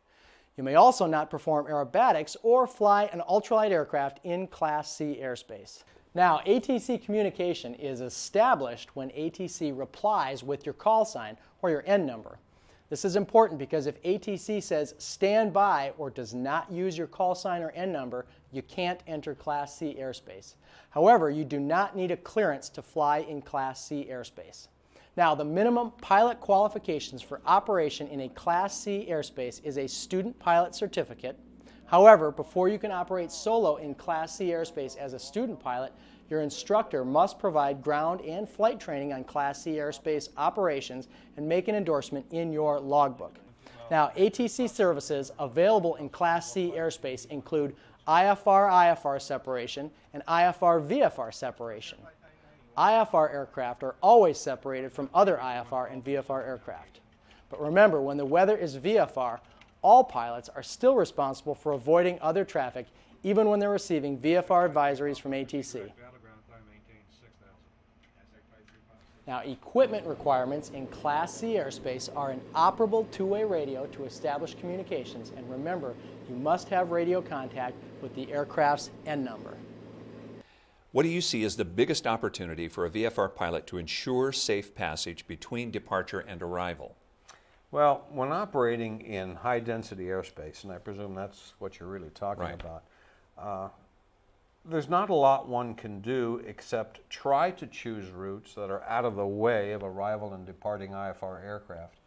You may also not perform aerobatics or fly an ultralight aircraft in Class C airspace. Now, ATC communication is established when ATC replies with your call sign or your N number. This is important because if ATC says stand by or does not use your call sign or N number, you can't enter Class C airspace. However, you do not need a clearance to fly in Class C airspace. Now, the minimum pilot qualifications for operation in a Class C airspace is a student pilot certificate. However, before you can operate solo in Class C airspace as a student pilot, your instructor must provide ground and flight training on Class C airspace operations and make an endorsement in your logbook. Now, ATC services available in Class C airspace include IFR-IFR separation and IFR-VFR separation. IFR aircraft are always separated from other IFR and VFR aircraft. But remember, when the weather is VFR, all pilots are still responsible for avoiding other traffic, even when they're receiving VFR advisories from ATC. Now, equipment requirements in Class C airspace are an operable two-way radio to establish communications, and remember, you must have radio contact with the aircraft's N number. What do you see as the biggest opportunity for a VFR pilot to ensure safe passage between departure and arrival? Well, when operating in high-density airspace, and I presume that's what you're really talking about, there's not a lot one can do except try to choose routes that are out of the way of arrival and departing IFR aircraft,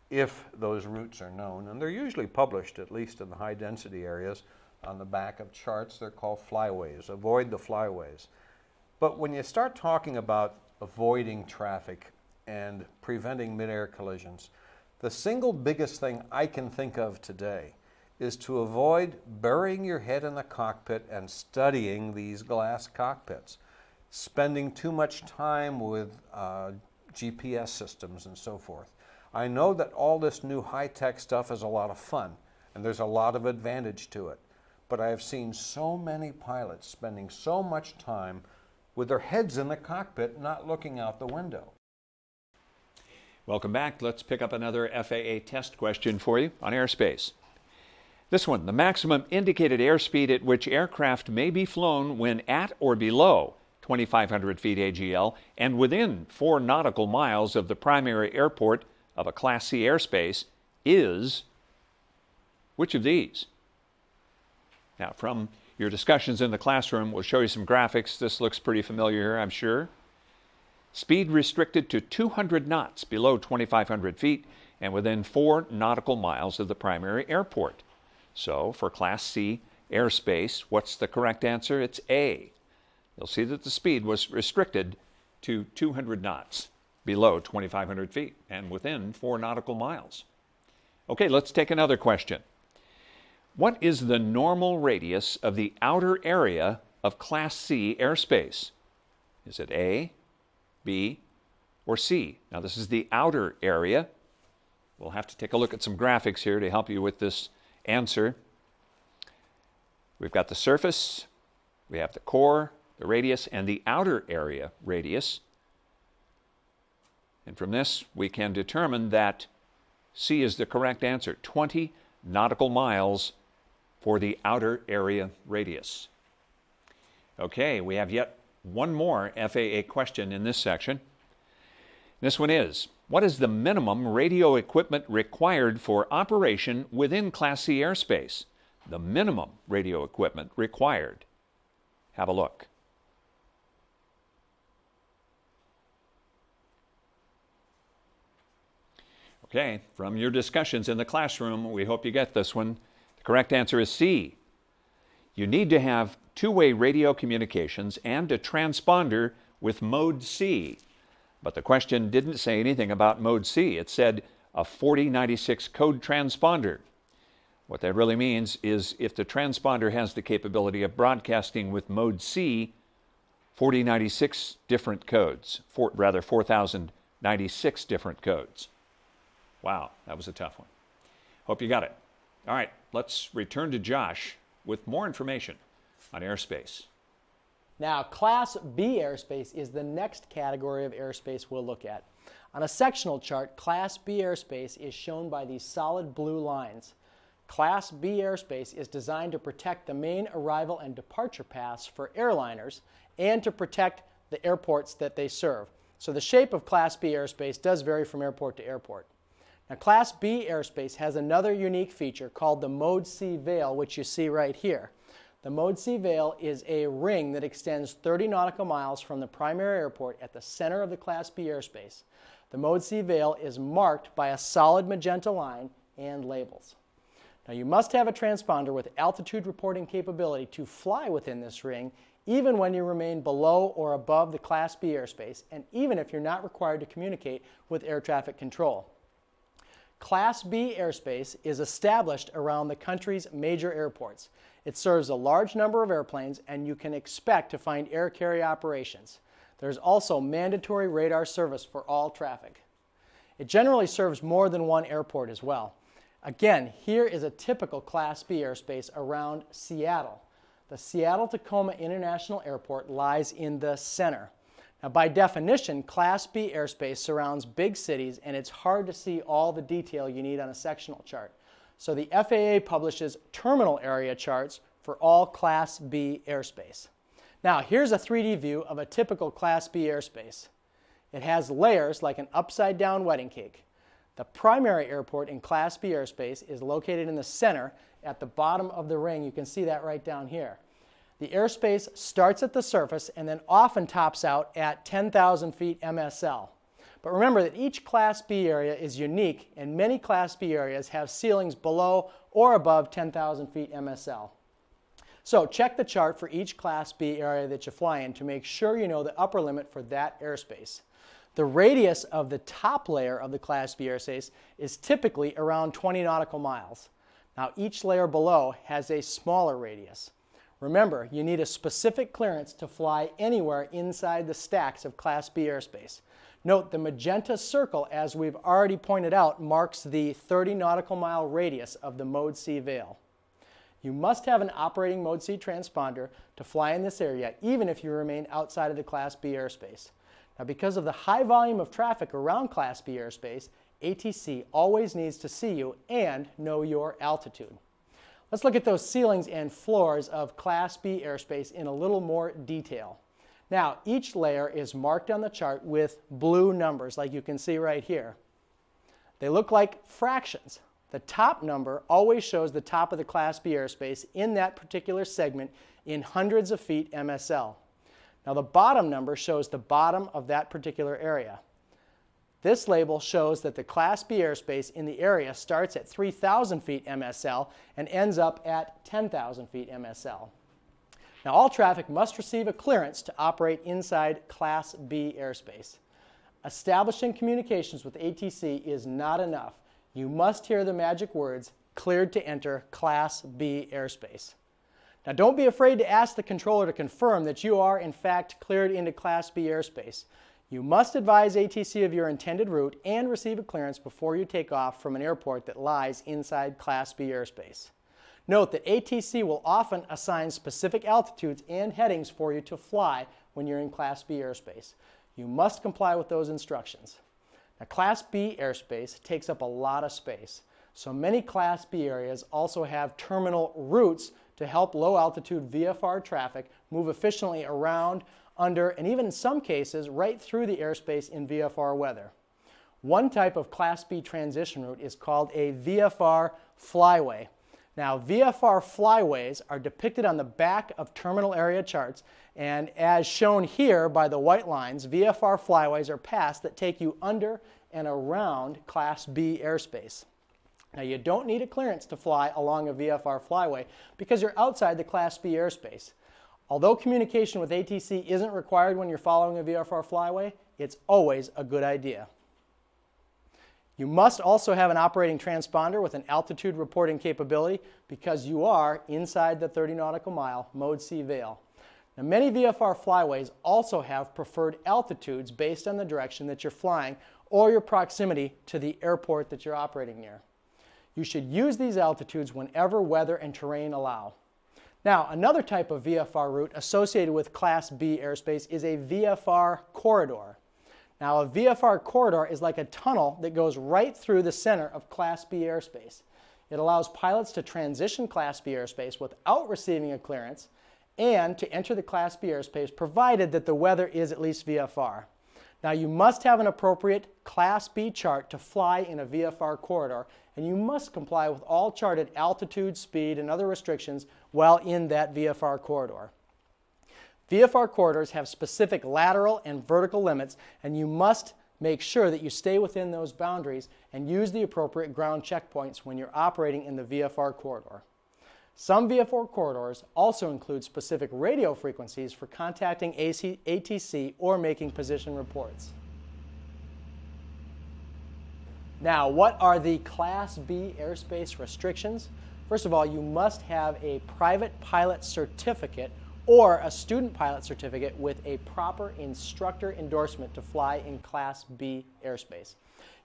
if those routes are known. And they're usually published, at least in the high-density areas, on the back of charts. They're called flyways. Avoid the flyways. But when you start talking about avoiding traffic and preventing mid-air collisions, the single biggest thing I can think of today is to avoid burying your head in the cockpit and studying these glass cockpits, spending too much time with GPS systems and so forth. I know that all this new high-tech stuff is a lot of fun, and there's a lot of advantage to it, but I have seen so many pilots spending so much time with their heads in the cockpit, not looking out the window. Welcome back. Let's pick up another FAA test question for you on airspace. This one, the maximum indicated airspeed at which aircraft may be flown when at or below 2,500 feet AGL and within 4 nautical miles of the primary airport of a Class C airspace is which of these? Now, from your discussions in the classroom, we'll show you some graphics. This looks pretty familiar here, I'm sure. Speed restricted to 200 knots below 2,500 feet and within 4 nautical miles of the primary airport. So, for Class C airspace, what's the correct answer? It's A. You'll see that the speed was restricted to 200 knots below 2,500 feet and within 4 nautical miles. Okay, let's take another question. What is the normal radius of the outer area of Class C airspace? Is it A, B, or C? Now, this is the outer area. We'll have to take a look at some graphics here to help you with this answer. We've got the surface, we have the core, the radius, and the outer area radius. And from this, we can determine that C is the correct answer, 20 nautical miles for the outer area radius. Okay, we have yet one more FAA question in this section. This one is, what is the minimum radio equipment required for operation within Class C airspace? The minimum radio equipment required. Have a look. Okay, from your discussions in the classroom, we hope you get this one. The correct answer is C. You need to have two-way radio communications and a transponder with mode C. But the question didn't say anything about mode C. It said a 4096 code transponder. What that really means is if the transponder has the capability of broadcasting with mode C, 4096 different codes, 4,096 different codes. Wow, that was a tough one. Hope you got it. All right, let's return to Josh with more information on airspace. Now, Class B airspace is the next category of airspace we'll look at. On a sectional chart, Class B airspace is shown by these solid blue lines. Class B airspace is designed to protect the main arrival and departure paths for airliners and to protect the airports that they serve. So the shape of Class B airspace does vary from airport to airport. Now, Class B airspace has another unique feature called the Mode C veil, which you see right here. The Mode C veil is a ring that extends 30 nautical miles from the primary airport at the center of the Class B airspace. The Mode C veil is marked by a solid magenta line and labels. Now, you must have a transponder with altitude reporting capability to fly within this ring, even when you remain below or above the Class B airspace, and even if you're not required to communicate with air traffic control. Class B airspace is established around the country's major airports. It serves a large number of airplanes, and you can expect to find air carrier operations. There's also mandatory radar service for all traffic. It generally serves more than one airport as well. Again, here is a typical Class B airspace around Seattle. The Seattle-Tacoma International Airport lies in the center. Now, by definition, Class B airspace surrounds big cities, and it's hard to see all the detail you need on a sectional chart. So the FAA publishes terminal area charts for all Class B airspace. Now, here's a 3D view of a typical Class B airspace. It has layers like an upside-down wedding cake. The primary airport in Class B airspace is located in the center at the bottom of the ring. You can see that right down here. The airspace starts at the surface and then often tops out at 10,000 feet MSL. But remember that each Class B area is unique, and many Class B areas have ceilings below or above 10,000 feet MSL. So check the chart for each Class B area that you fly in to make sure you know the upper limit for that airspace. The radius of the top layer of the Class B airspace is typically around 20 nautical miles. Now, each layer below has a smaller radius. Remember, you need a specific clearance to fly anywhere inside the stacks of Class B airspace. Note the magenta circle, as we've already pointed out, marks the 30 nautical mile radius of the Mode C veil. You must have an operating Mode C transponder to fly in this area, even if you remain outside of the Class B airspace. Now, because of the high volume of traffic around Class B airspace, ATC always needs to see you and know your altitude. Let's look at those ceilings and floors of Class B airspace in a little more detail. Now, each layer is marked on the chart with blue numbers, like you can see right here. They look like fractions. The top number always shows the top of the Class B airspace in that particular segment in hundreds of feet MSL. Now, the bottom number shows the bottom of that particular area. This label shows that the Class B airspace in the area starts at 3,000 feet MSL and ends up at 10,000 feet MSL. Now, all traffic must receive a clearance to operate inside Class B airspace. Establishing communications with ATC is not enough. You must hear the magic words, "Cleared to enter Class B airspace." Now, don't be afraid to ask the controller to confirm that you are, in fact, cleared into Class B airspace. You must advise ATC of your intended route and receive a clearance before you take off from an airport that lies inside Class B airspace. Note that ATC will often assign specific altitudes and headings for you to fly when you're in Class B airspace. You must comply with those instructions. Now, Class B airspace takes up a lot of space, so many Class B areas also have terminal routes to help low-altitude VFR traffic move efficiently around, under, and even in some cases, right through the airspace in VFR weather. One type of Class B transition route is called a VFR flyway. Now, VFR flyways are depicted on the back of terminal area charts, and as shown here by the white lines, VFR flyways are paths that take you under and around Class B airspace. Now, you don't need a clearance to fly along a VFR flyway because you're outside the Class B airspace. Although communication with ATC isn't required when you're following a VFR flyway, it's always a good idea. You must also have an operating transponder with an altitude reporting capability because you are inside the 30 nautical mile Mode C veil. Now, many VFR flyways also have preferred altitudes based on the direction that you're flying or your proximity to the airport that you're operating near. You should use these altitudes whenever weather and terrain allow. Now, another type of VFR route associated with Class B airspace is a VFR corridor. Now, a VFR corridor is like a tunnel that goes right through the center of Class B airspace. It allows pilots to transition Class B airspace without receiving a clearance and to enter the Class B airspace provided that the weather is at least VFR. Now, you must have an appropriate Class B chart to fly in a VFR corridor, and you must comply with all charted altitude, speed, and other restrictions while in that VFR corridor. VFR corridors have specific lateral and vertical limits, and you must make sure that you stay within those boundaries and use the appropriate ground checkpoints when you're operating in the VFR corridor. Some VFR corridors also include specific radio frequencies for contacting ATC or making position reports. Now, what are the Class B airspace restrictions? First of all, you must have a private pilot certificate or a student pilot certificate with a proper instructor endorsement to fly in Class B airspace.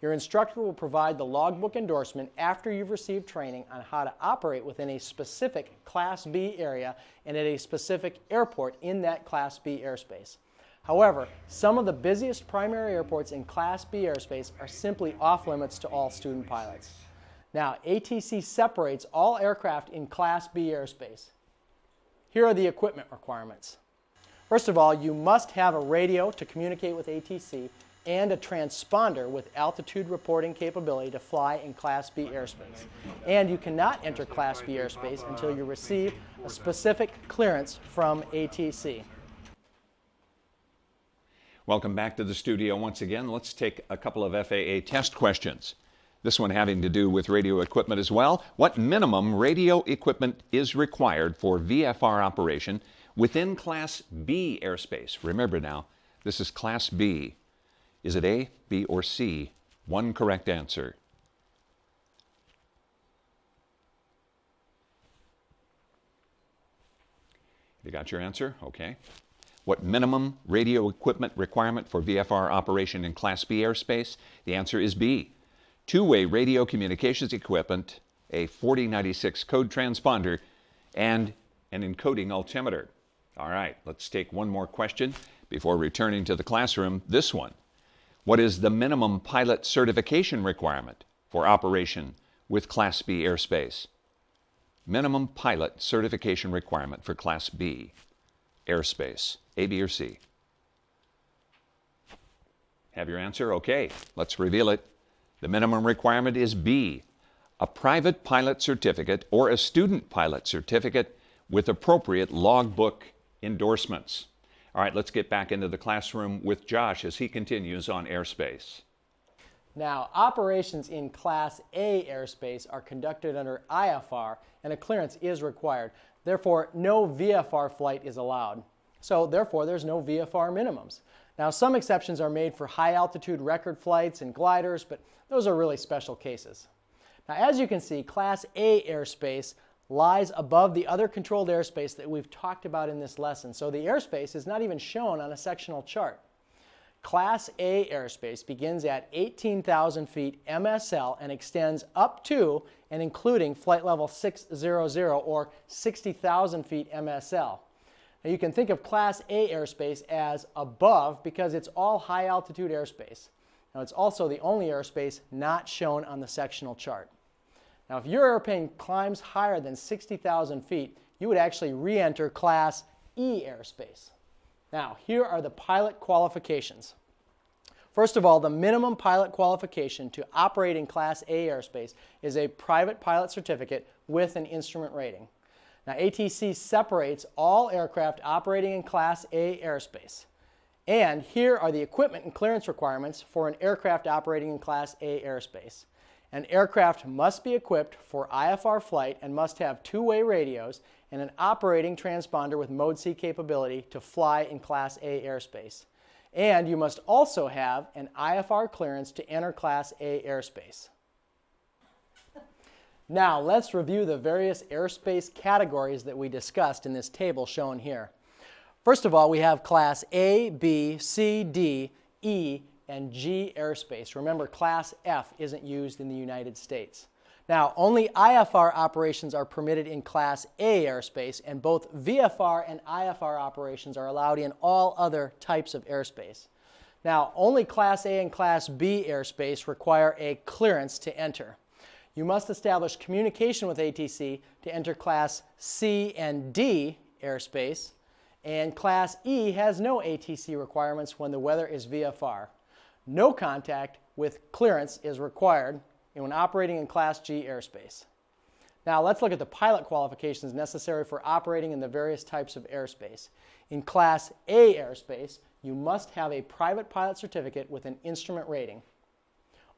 Your instructor will provide the logbook endorsement after you've received training on how to operate within a specific Class B area and at a specific airport in that Class B airspace. However, some of the busiest primary airports in Class B airspace are simply off limits to all student pilots. Now, ATC separates all aircraft in Class B airspace. Here are the equipment requirements. First of all, you must have a radio to communicate with ATC and a transponder with altitude reporting capability to fly in Class B airspace. And you cannot enter Class B airspace until you receive a specific clearance from ATC. Welcome back to the studio once again. Let's take a couple of FAA test questions. This one having to do with radio equipment as well. What minimum radio equipment is required for VFR operation within Class B airspace? Remember now, this is Class B. Is it A, B, or C? One correct answer. You got your answer? Okay. What minimum radio equipment requirement for VFR operation in Class B airspace? The answer is B. Two-way radio communications equipment, a 4096 code transponder, and an encoding altimeter. All right, let's take one more question before returning to the classroom. This one. What is the minimum pilot certification requirement for operation with Class B airspace? Minimum pilot certification requirement for Class B airspace. A, B, or C? Have your answer? Okay, let's reveal it. The minimum requirement is B, a private pilot certificate or a student pilot certificate with appropriate logbook endorsements. All right, let's get back into the classroom with Josh as he continues on airspace. Now, operations in Class A airspace are conducted under IFR, and a clearance is required. Therefore, no VFR flight is allowed. So, therefore, there's no VFR minimums. Now, some exceptions are made for high-altitude record flights and gliders, but those are really special cases. Now, as you can see, Class A airspace lies above the other controlled airspace that we've talked about in this lesson. So the airspace is not even shown on a sectional chart. Class A airspace begins at 18,000 feet MSL and extends up to and including flight level 600 or 60,000 feet MSL. Now you can think of Class A airspace as above because it's all high altitude airspace. Now it's also the only airspace not shown on the sectional chart. Now if your airplane climbs higher than 60,000 feet, you would actually re-enter Class E airspace. Now here are the pilot qualifications. First of all, the minimum pilot qualification to operate in Class A airspace is a private pilot certificate with an instrument rating. Now ATC separates all aircraft operating in Class A airspace. And here are the equipment and clearance requirements for an aircraft operating in Class A airspace. An aircraft must be equipped for IFR flight and must have two-way radios and an operating transponder with Mode C capability to fly in Class A airspace. And you must also have an IFR clearance to enter Class A airspace. Now let's review the various airspace categories that we discussed in this table shown here. First of all, we have Class A, B, C, D, E, and G airspace. Remember, Class F isn't used in the United States. Now, only IFR operations are permitted in Class A airspace, and both VFR and IFR operations are allowed in all other types of airspace. Now, only Class A and Class B airspace require a clearance to enter. You must establish communication with ATC to enter Class C and D airspace, and Class E has no ATC requirements when the weather is VFR. No contact with clearance is required when operating in Class G airspace. Now let's look at the pilot qualifications necessary for operating in the various types of airspace. In Class A airspace, you must have a private pilot certificate with an instrument rating.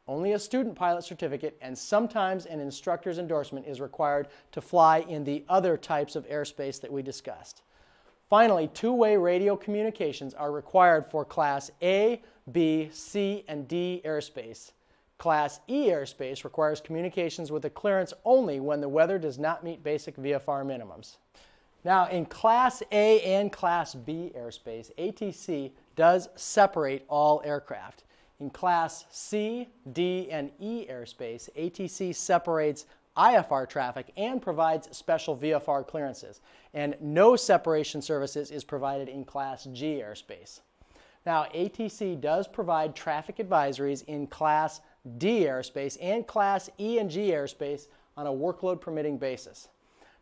Only a student pilot certificate and sometimes an instructor's endorsement is required to fly in the other types of airspace that we discussed. Finally, two-way radio communications are required for Class A, B, C, and D airspace. Class E airspace requires communications with a clearance only when the weather does not meet basic VFR minimums. Now, in Class A and Class B airspace, ATC does separate all aircraft. In Class C, D, and E airspace, ATC separates IFR traffic and provides special VFR clearances, and no separation services is provided in Class G airspace. Now, ATC does provide traffic advisories in Class D airspace and Class E and G airspace on a workload permitting basis.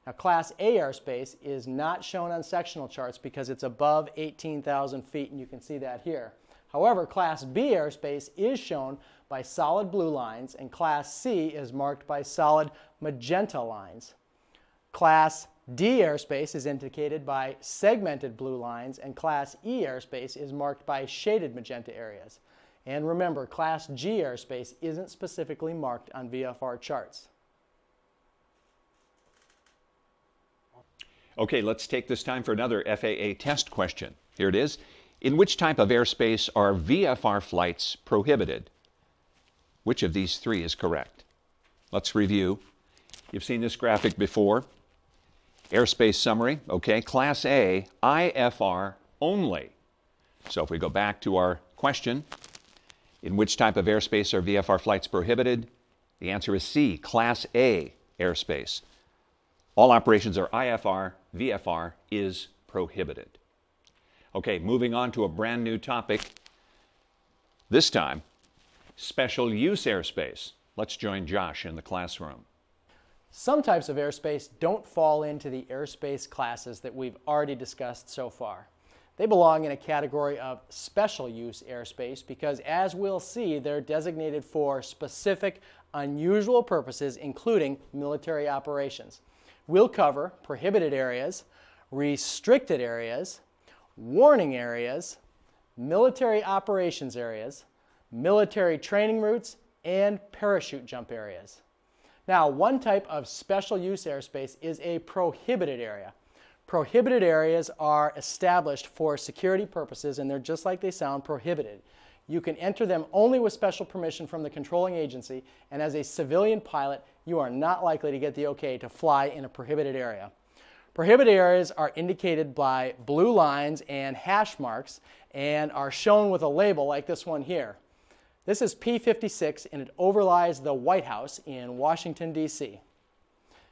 Now, Class A airspace is not shown on sectional charts because it's above 18,000 feet, and you can see that here. However, Class B airspace is shown by solid blue lines, and Class C is marked by solid magenta lines. Class D airspace is indicated by segmented blue lines, and Class E airspace is marked by shaded magenta areas. And remember, Class G airspace isn't specifically marked on VFR charts. Okay, let's take this time for another FAA test question. Here it is. In which type of airspace are VFR flights prohibited? Which of these three is correct? Let's review. You've seen this graphic before. Airspace Summary, okay, Class A, IFR only. So if we go back to our question, in which type of airspace are VFR flights prohibited? The answer is C, Class A airspace. All operations are IFR, VFR is prohibited. Okay, moving on to a brand new topic. This time, special use airspace. Let's join Josh in the classroom. Some types of airspace don't fall into the airspace classes that we've already discussed so far. They belong in a category of special use airspace because, as we'll see, they're designated for specific, unusual purposes, including military operations. We'll cover prohibited areas, restricted areas, warning areas, military operations areas, military training routes, and parachute jump areas. Now, one type of special use airspace is a prohibited area. Prohibited areas are established for security purposes, and they're just like they sound, prohibited. You can enter them only with special permission from the controlling agency, and as a civilian pilot, you are not likely to get the okay to fly in a prohibited area. Prohibited areas are indicated by blue lines and hash marks and are shown with a label like this one here. This is P56, and it overlies the White House in Washington, D.C.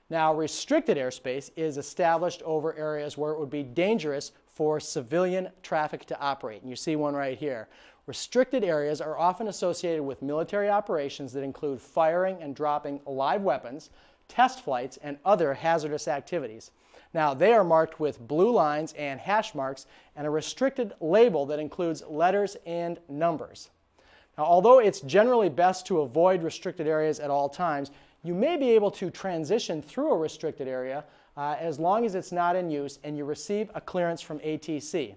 Now, restricted airspace is established over areas where it would be dangerous for civilian traffic to operate, and you see one right here. Restricted areas are often associated with military operations that include firing and dropping live weapons, test flights, and other hazardous activities. Now, they are marked with blue lines and hash marks and a restricted label that includes letters and numbers. Now, although it's generally best to avoid restricted areas at all times, you may be able to transition through a restricted area as long as it's not in use and you receive a clearance from ATC.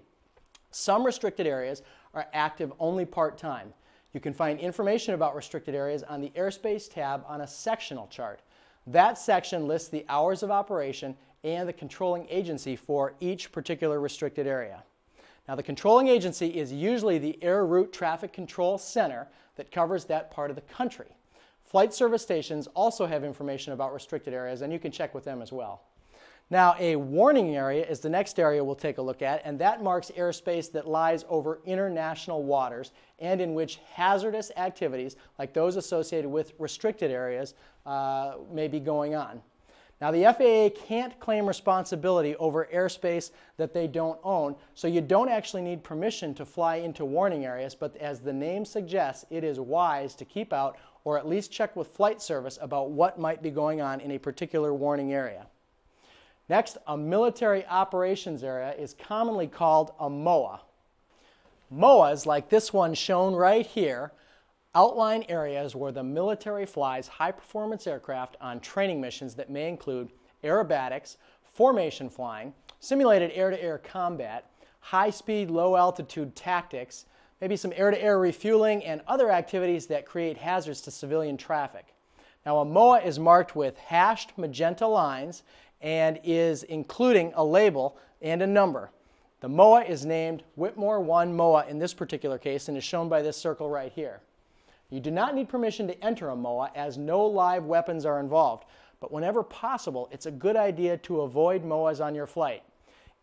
Some restricted areas are active only part-time. You can find information about restricted areas on the Airspace tab on a sectional chart. That section lists the hours of operation and the controlling agency for each particular restricted area. Now, the controlling agency is usually the Air Route Traffic Control Center that covers that part of the country. Flight service stations also have information about restricted areas, and you can check with them as well. Now, a warning area is the next area we'll take a look at, and that marks airspace that lies over international waters and in which hazardous activities, like those associated with restricted areas, may be going on. Now, the FAA can't claim responsibility over airspace that they don't own, so you don't actually need permission to fly into warning areas, but as the name suggests, it is wise to keep out or at least check with flight service about what might be going on in a particular warning area. Next, a military operations area is commonly called a MOA. MOAs, like this one shown right here, outline areas where the military flies high-performance aircraft on training missions that may include aerobatics, formation flying, simulated air-to-air combat, high-speed, low-altitude tactics, maybe some air-to-air refueling, and other activities that create hazards to civilian traffic. Now, a MOA is marked with hashed magenta lines and is including a label and a number. The MOA is named Whitmore 1 MOA in this particular case and is shown by this circle right here. You do not need permission to enter a MOA as no live weapons are involved, but whenever possible, it's a good idea to avoid MOAs on your flight.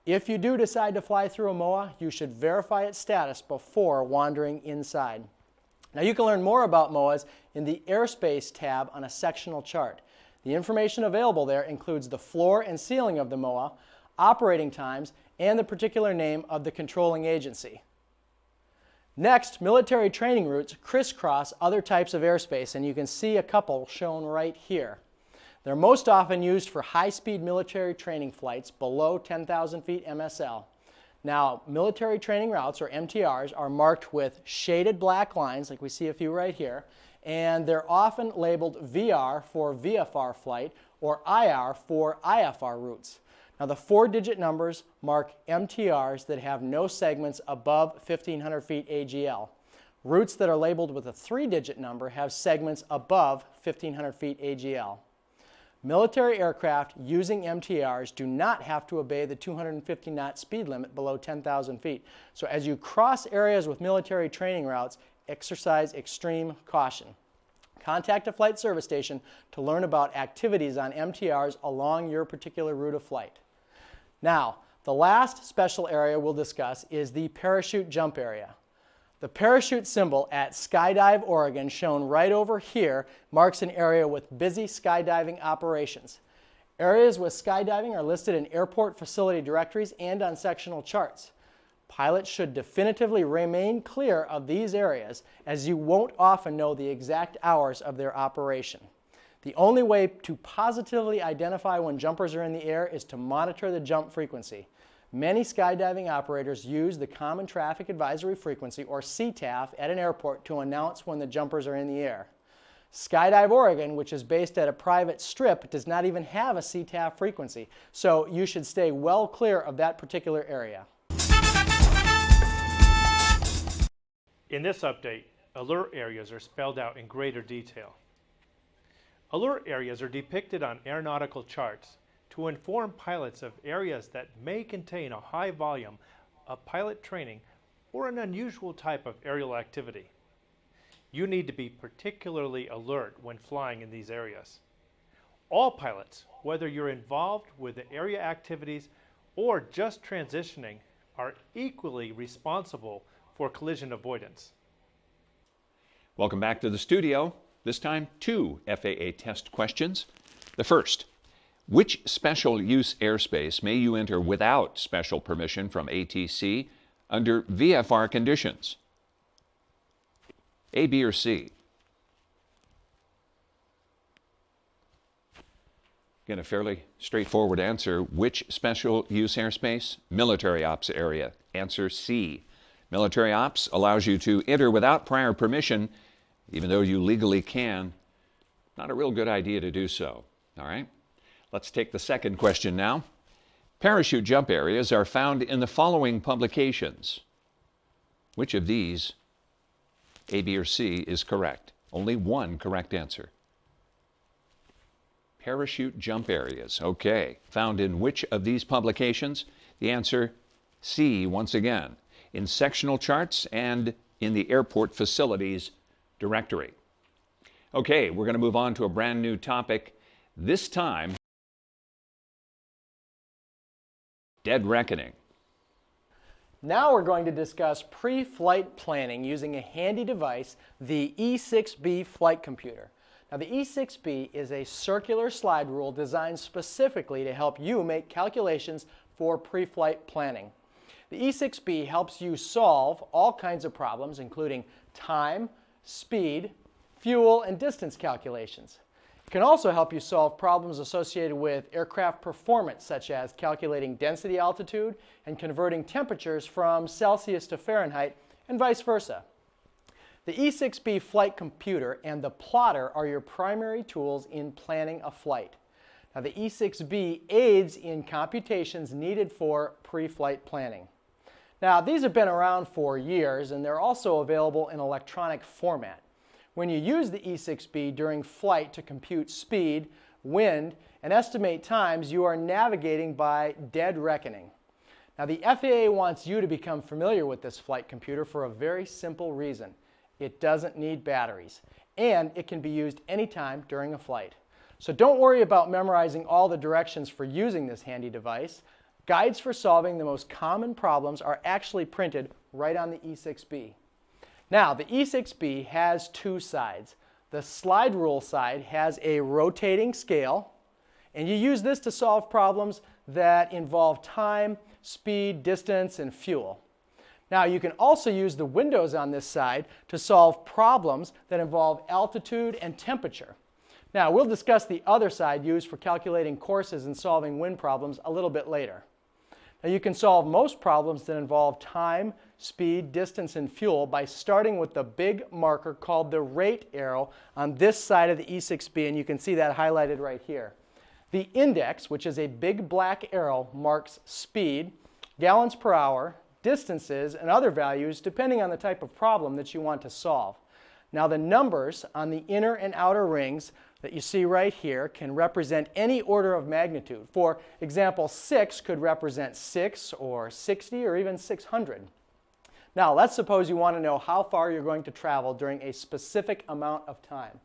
If you do decide to fly through a MOA, you should verify its status before wandering inside. Now you can learn more about MOAs in the Airspace tab on a sectional chart. The information available there includes the floor and ceiling of the MOA, operating times, and the particular name of the controlling agency. Next, military training routes crisscross other types of airspace, and you can see a couple shown right here. They're most often used for high-speed military training flights below 10,000 feet MSL. Now, military training routes, or MTRs, are marked with shaded black lines, like we see a few right here, and they're often labeled VR for VFR flight or IR for IFR routes. Now, the 4-digit numbers mark MTRs that have no segments above 1,500 feet AGL. Routes that are labeled with a 3-digit number have segments above 1,500 feet AGL. Military aircraft using MTRs do not have to obey the 250 knot speed limit below 10,000 feet. So as you cross areas with military training routes, exercise extreme caution. Contact a flight service station to learn about activities on MTRs along your particular route of flight. Now, the last special area we'll discuss is the parachute jump area. The parachute symbol at Skydive Oregon, shown right over here, marks an area with busy skydiving operations. Areas with skydiving are listed in airport facility directories and on sectional charts. Pilots should definitively remain clear of these areas, as you won't often know the exact hours of their operation. The only way to positively identify when jumpers are in the air is to monitor the jump frequency. Many skydiving operators use the Common Traffic Advisory Frequency, or CTAF, at an airport to announce when the jumpers are in the air. Skydive Oregon, which is based at a private strip, does not even have a CTAF frequency, so you should stay well clear of that particular area. In this update, alert areas are spelled out in greater detail. Alert areas are depicted on aeronautical charts to inform pilots of areas that may contain a high volume of pilot training or an unusual type of aerial activity. You need to be particularly alert when flying in these areas. All pilots, whether you're involved with the area activities or just transitioning, are equally responsible for collision avoidance. Welcome back to the studio. This time, 2 FAA test questions. The first, which special use airspace may you enter without special permission from ATC under VFR conditions? A, B, or C? Again, a fairly straightforward answer. Which special use airspace? Military ops area. Answer C. Military ops allows you to enter without prior permission, even though you legally can. Not a real good idea to do so. All right? Let's take the second question now. Parachute jump areas are found in the following publications. Which of these, A, B, or C, is correct? Only one correct answer. Parachute jump areas. Okay. Found in which of these publications? The answer, C, once again, in sectional charts and in the airport facilities directory. Okay, we're going to move on to a brand new topic. This time, dead reckoning. Now we're going to discuss pre-flight planning using a handy device, the E6B flight computer. Now the E6B is a circular slide rule designed specifically to help you make calculations for pre-flight planning. The E6B helps you solve all kinds of problems, including time, speed, fuel, and distance calculations. It can also help you solve problems associated with aircraft performance, such as calculating density altitude and converting temperatures from Celsius to Fahrenheit, and vice versa. The E6B flight computer and the plotter are your primary tools in planning a flight. Now, the E6B aids in computations needed for pre-flight planning. Now, these have been around for years, and they're also available in electronic format. When you use the E6B during flight to compute speed, wind, and estimate times, you are navigating by dead reckoning. Now, the FAA wants you to become familiar with this flight computer for a very simple reason. It doesn't need batteries, and it can be used anytime during a flight. So don't worry about memorizing all the directions for using this handy device. Guides for solving the most common problems are actually printed right on the E6B. Now, the E6B has two sides. The slide rule side has a rotating scale, and you use this to solve problems that involve time, speed, distance, and fuel. Now, you can also use the windows on this side to solve problems that involve altitude and temperature. Now, we'll discuss the other side used for calculating courses and solving wind problems a little bit later. Now, you can solve most problems that involve time, speed, distance, and fuel by starting with the big marker called the rate arrow on this side of the E6B, and you can see that highlighted right here. The index, which is a big black arrow, marks speed, gallons per hour, distances, and other values depending on the type of problem that you want to solve. Now, the numbers on the inner and outer rings that you see right here can represent any order of magnitude. For example, 6 could represent 6 or 60 or even 600. Now, let's suppose you want to know how far you're going to travel during a specific amount of time.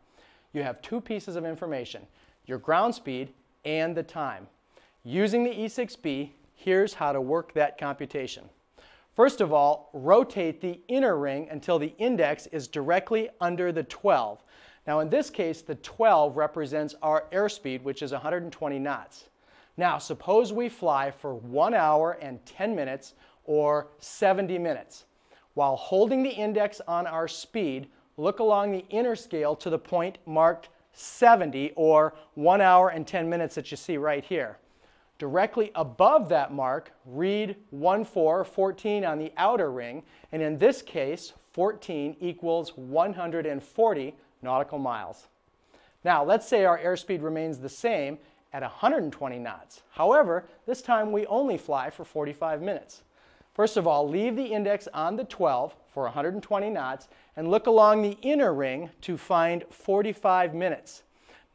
You have two pieces of information, your ground speed and the time. Using the E6B, here's how to work that computation. First of all, rotate the inner ring until the index is directly under the 12. Now, in this case, the 12 represents our airspeed, which is 120 knots. Now, suppose we fly for 1 hour and 10 minutes or 70 minutes. While holding the index on our speed, look along the inner scale to the point marked 70 or 1 hour and 10 minutes that you see right here. Directly above that mark, read 14 on the outer ring, and in this case, 14 equals 140 nautical miles. Now, let's say our airspeed remains the same at 120 knots. However, this time we only fly for 45 minutes. First of all, leave the index on the 12 for 120 knots and look along the inner ring to find 45 minutes.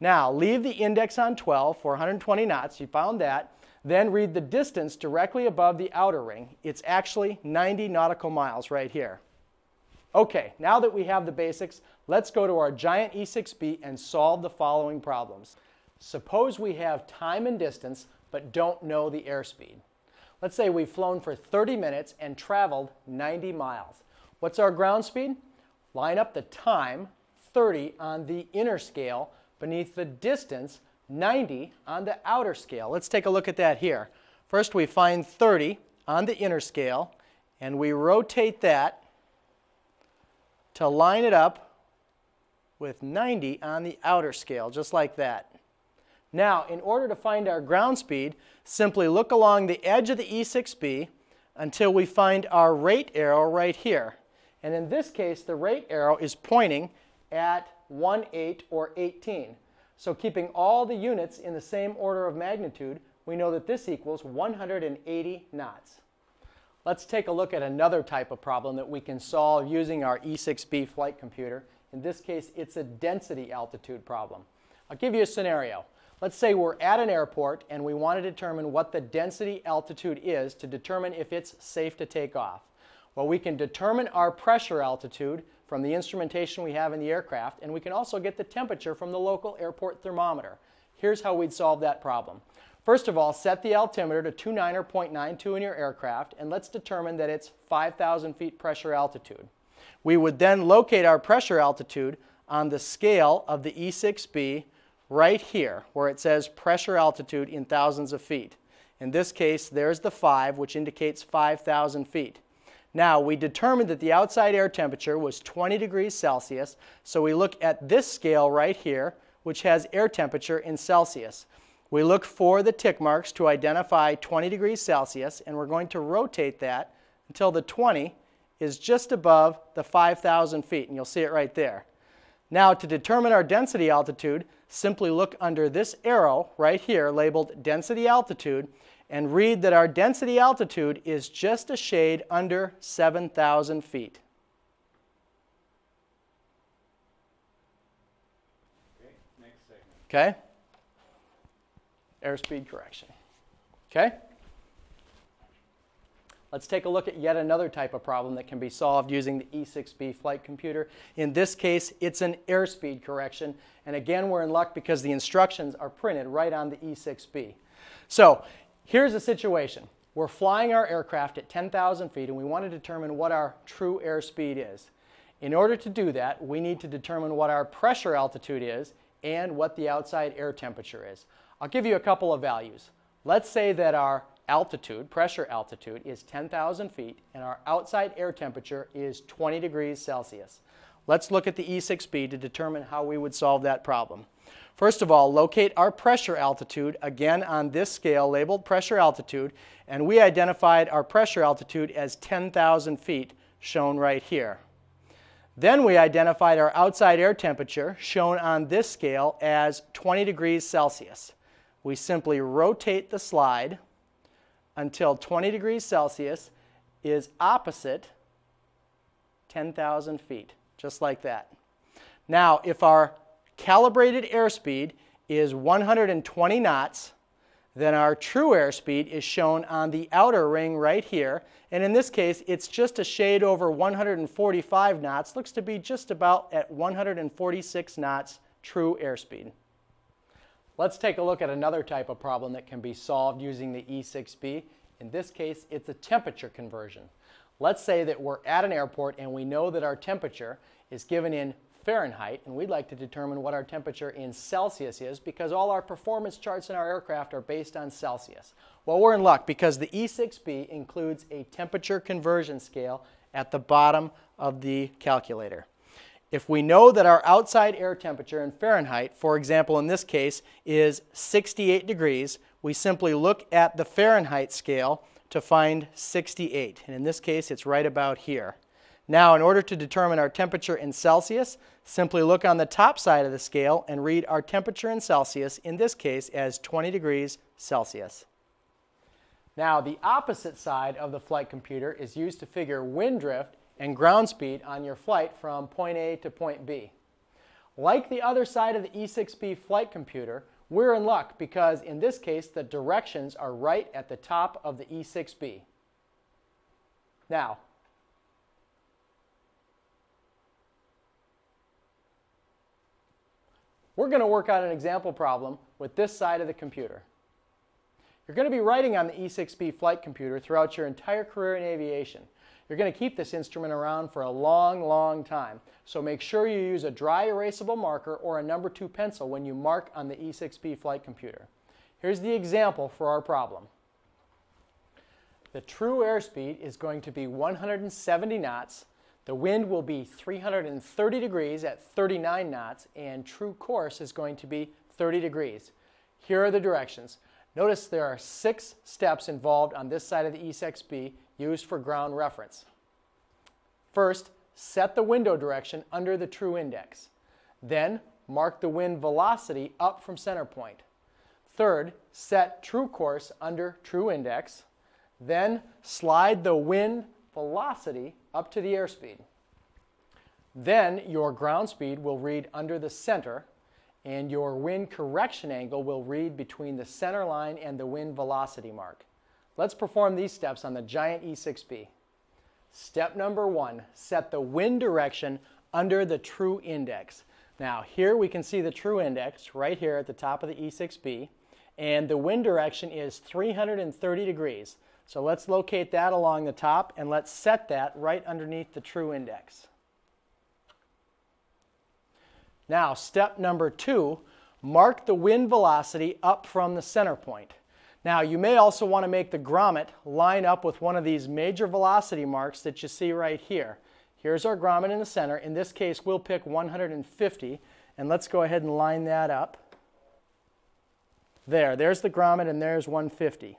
Now, leave the index on 12 for 120 knots. You found that. Then read the distance directly above the outer ring. It's actually 90 nautical miles right here. Okay, now that we have the basics, let's go to our giant E6B and solve the following problems. Suppose we have time and distance, but don't know the airspeed. Let's say we've flown for 30 minutes and traveled 90 miles. What's our ground speed? Line up the time, 30 on the inner scale, beneath the distance, 90 on the outer scale. Let's take a look at that here. First, we find 30 on the inner scale, and we rotate that to line it up with 90 on the outer scale, just like that. Now, in order to find our ground speed, simply look along the edge of the E6B until we find our rate arrow right here. And in this case, the rate arrow is pointing at 18 or 18. So keeping all the units in the same order of magnitude, we know that this equals 180 knots. Let's take a look at another type of problem that we can solve using our E6B flight computer. In this case, it's a density altitude problem. I'll give you a scenario. Let's say we're at an airport and we want to determine what the density altitude is to determine if it's safe to take off. Well, we can determine our pressure altitude from the instrumentation we have in the aircraft, and we can also get the temperature from the local airport thermometer. Here's how we'd solve that problem. First of all, set the altimeter to 29.92 in your aircraft, and let's determine that it's 5,000 feet pressure altitude. We would then locate our pressure altitude on the scale of the E6B right here, where it says pressure altitude in thousands of feet. In this case, there's the 5, which indicates 5,000 feet. Now, we determined that the outside air temperature was 20 degrees Celsius, so we look at this scale right here, which has air temperature in Celsius. We look for the tick marks to identify 20 degrees Celsius, and we're going to rotate that until the 20 is just above the 5,000 feet, and you'll see it right there. Now, to determine our density altitude, simply look under this arrow right here labeled density altitude and read that our density altitude is just a shade under 7,000 feet. Okay, next segment. Okay? Airspeed correction. Okay? Let's take a look at yet another type of problem that can be solved using the E6B flight computer. In this case, it's an airspeed correction. And again, we're in luck because the instructions are printed right on the E6B. So here's the situation. We're flying our aircraft at 10,000 feet, and we want to determine what our true airspeed is. In order to do that, we need to determine what our pressure altitude is and what the outside air temperature is. I'll give you a couple of values. Let's say that our altitude, pressure altitude, is 10,000 feet and our outside air temperature is 20 degrees Celsius. Let's look at the E6B to determine how we would solve that problem. First of all, locate our pressure altitude, again on this scale labeled pressure altitude, and we identified our pressure altitude as 10,000 feet, shown right here. Then we identified our outside air temperature, shown on this scale as 20 degrees Celsius. We simply rotate the slide until 20 degrees Celsius is opposite 10,000 feet, just like that. Now, if our calibrated airspeed is 120 knots, then our true airspeed is shown on the outer ring right here. And in this case, it's just a shade over 145 knots. Looks to be just about at 146 knots true airspeed. Let's take a look at another type of problem that can be solved using the E6B. In this case, it's a temperature conversion. Let's say that we're at an airport and we know that our temperature is given in Fahrenheit, and we'd like to determine what our temperature in Celsius is because all our performance charts in our aircraft are based on Celsius. Well, we're in luck because the E6B includes a temperature conversion scale at the bottom of the calculator. If we know that our outside air temperature in Fahrenheit, for example in this case, is 68 degrees, we simply look at the Fahrenheit scale to find 68. And in this case, it's right about here. Now, in order to determine our temperature in Celsius, simply look on the top side of the scale and read our temperature in Celsius, in this case, as 20 degrees Celsius. Now, the opposite side of the flight computer is used to figure wind drift and ground speed on your flight from point A to point B. Like the other side of the E6B flight computer, we're in luck because in this case the directions are right at the top of the E6B. Now, we're going to work out an example problem with this side of the computer. You're going to be writing on the E6B flight computer throughout your entire career in aviation. You're going to keep this instrument around for a long, long time. So make sure you use a dry erasable marker or a number 2 pencil when you mark on the E6B flight computer. Here's the example for our problem. The true airspeed is going to be 170 knots. The wind will be 330 degrees at 39 knots, and true course is going to be 30 degrees. Here are the directions. Notice there are 6 steps involved on this side of the E6B used for ground reference. First, set the window direction under the true index. Then, mark the wind velocity up from center point. Third, set true course under true index. Then, slide the wind velocity up to the airspeed. Then, your ground speed will read under the center, and your wind correction angle will read between the center line and the wind velocity mark. Let's perform these steps on the giant E6B. Step number 1, set the wind direction under the true index. Now here we can see the true index right here at the top of the E6B, and the wind direction is 330 degrees. So let's locate that along the top and let's set that right underneath the true index. Now step number 2, mark the wind velocity up from the center point. Now you may also want to make the grommet line up with one of these major velocity marks that you see right here. Here's our grommet in the center. In this case we'll pick 150, and let's go ahead and line that up. There's the grommet and there's 150.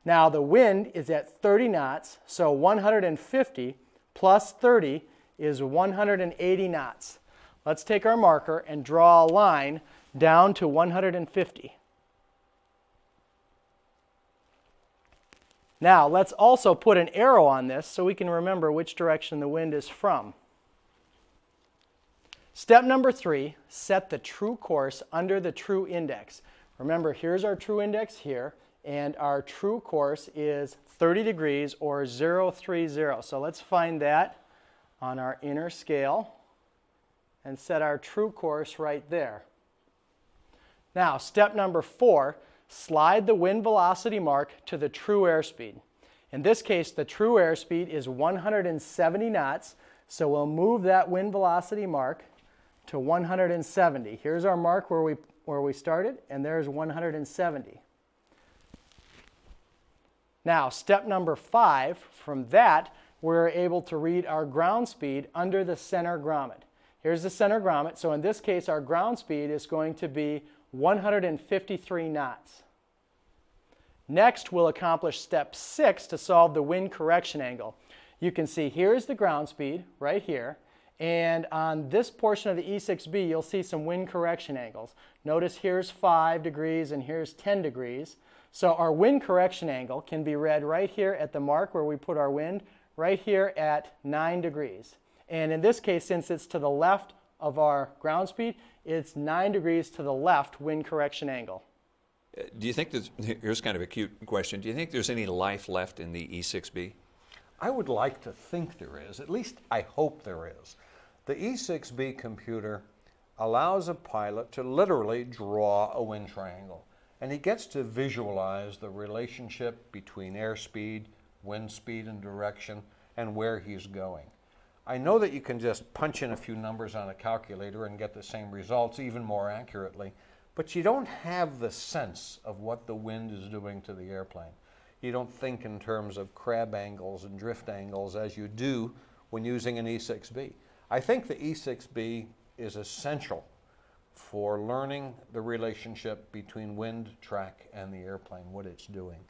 Now the wind is at 30 knots, so 150 plus 30 is 180 knots. Let's take our marker and draw a line down to 150. Now let's also put an arrow on this so we can remember which direction the wind is from. Step number 3, set the true course under the true index. Remember, here's our true index here, and our true course is 30 degrees or 030. So let's find that on our inner scale and set our true course right there. Now, step number 4, slide the wind velocity mark to the true airspeed. In this case, the true airspeed is 170 knots, So we'll move that wind velocity mark to 170. Here's our mark where we started, and there's 170. Now, step number 5, from that, we're able to read our ground speed under the center grommet. Here's the center grommet. So in this case, our ground speed is going to be 153 knots. Next, we'll accomplish step 6 to solve the wind correction angle. You can see here's the ground speed right here. And on this portion of the E6B, you'll see some wind correction angles. Notice here's 5 degrees and here's 10 degrees. So our wind correction angle can be read right here at the mark where we put our wind, right here at 9 degrees. And in this case, since it's to the left of our ground speed, it's 9 degrees to the left wind correction angle. Do you think here's kind of a cute question, do you think there's any life left in the E6B? I would like to think there is. At least I hope there is. The E6B computer allows a pilot to literally draw a wind triangle. And he gets to visualize the relationship between airspeed, wind speed and direction, and where he's going. I know that you can just punch in a few numbers on a calculator and get the same results even more accurately, but you don't have the sense of what the wind is doing to the airplane. You don't think in terms of crab angles and drift angles as you do when using an E6B. I think the E6B is essential for learning the relationship between wind, track, and the airplane, what it's doing.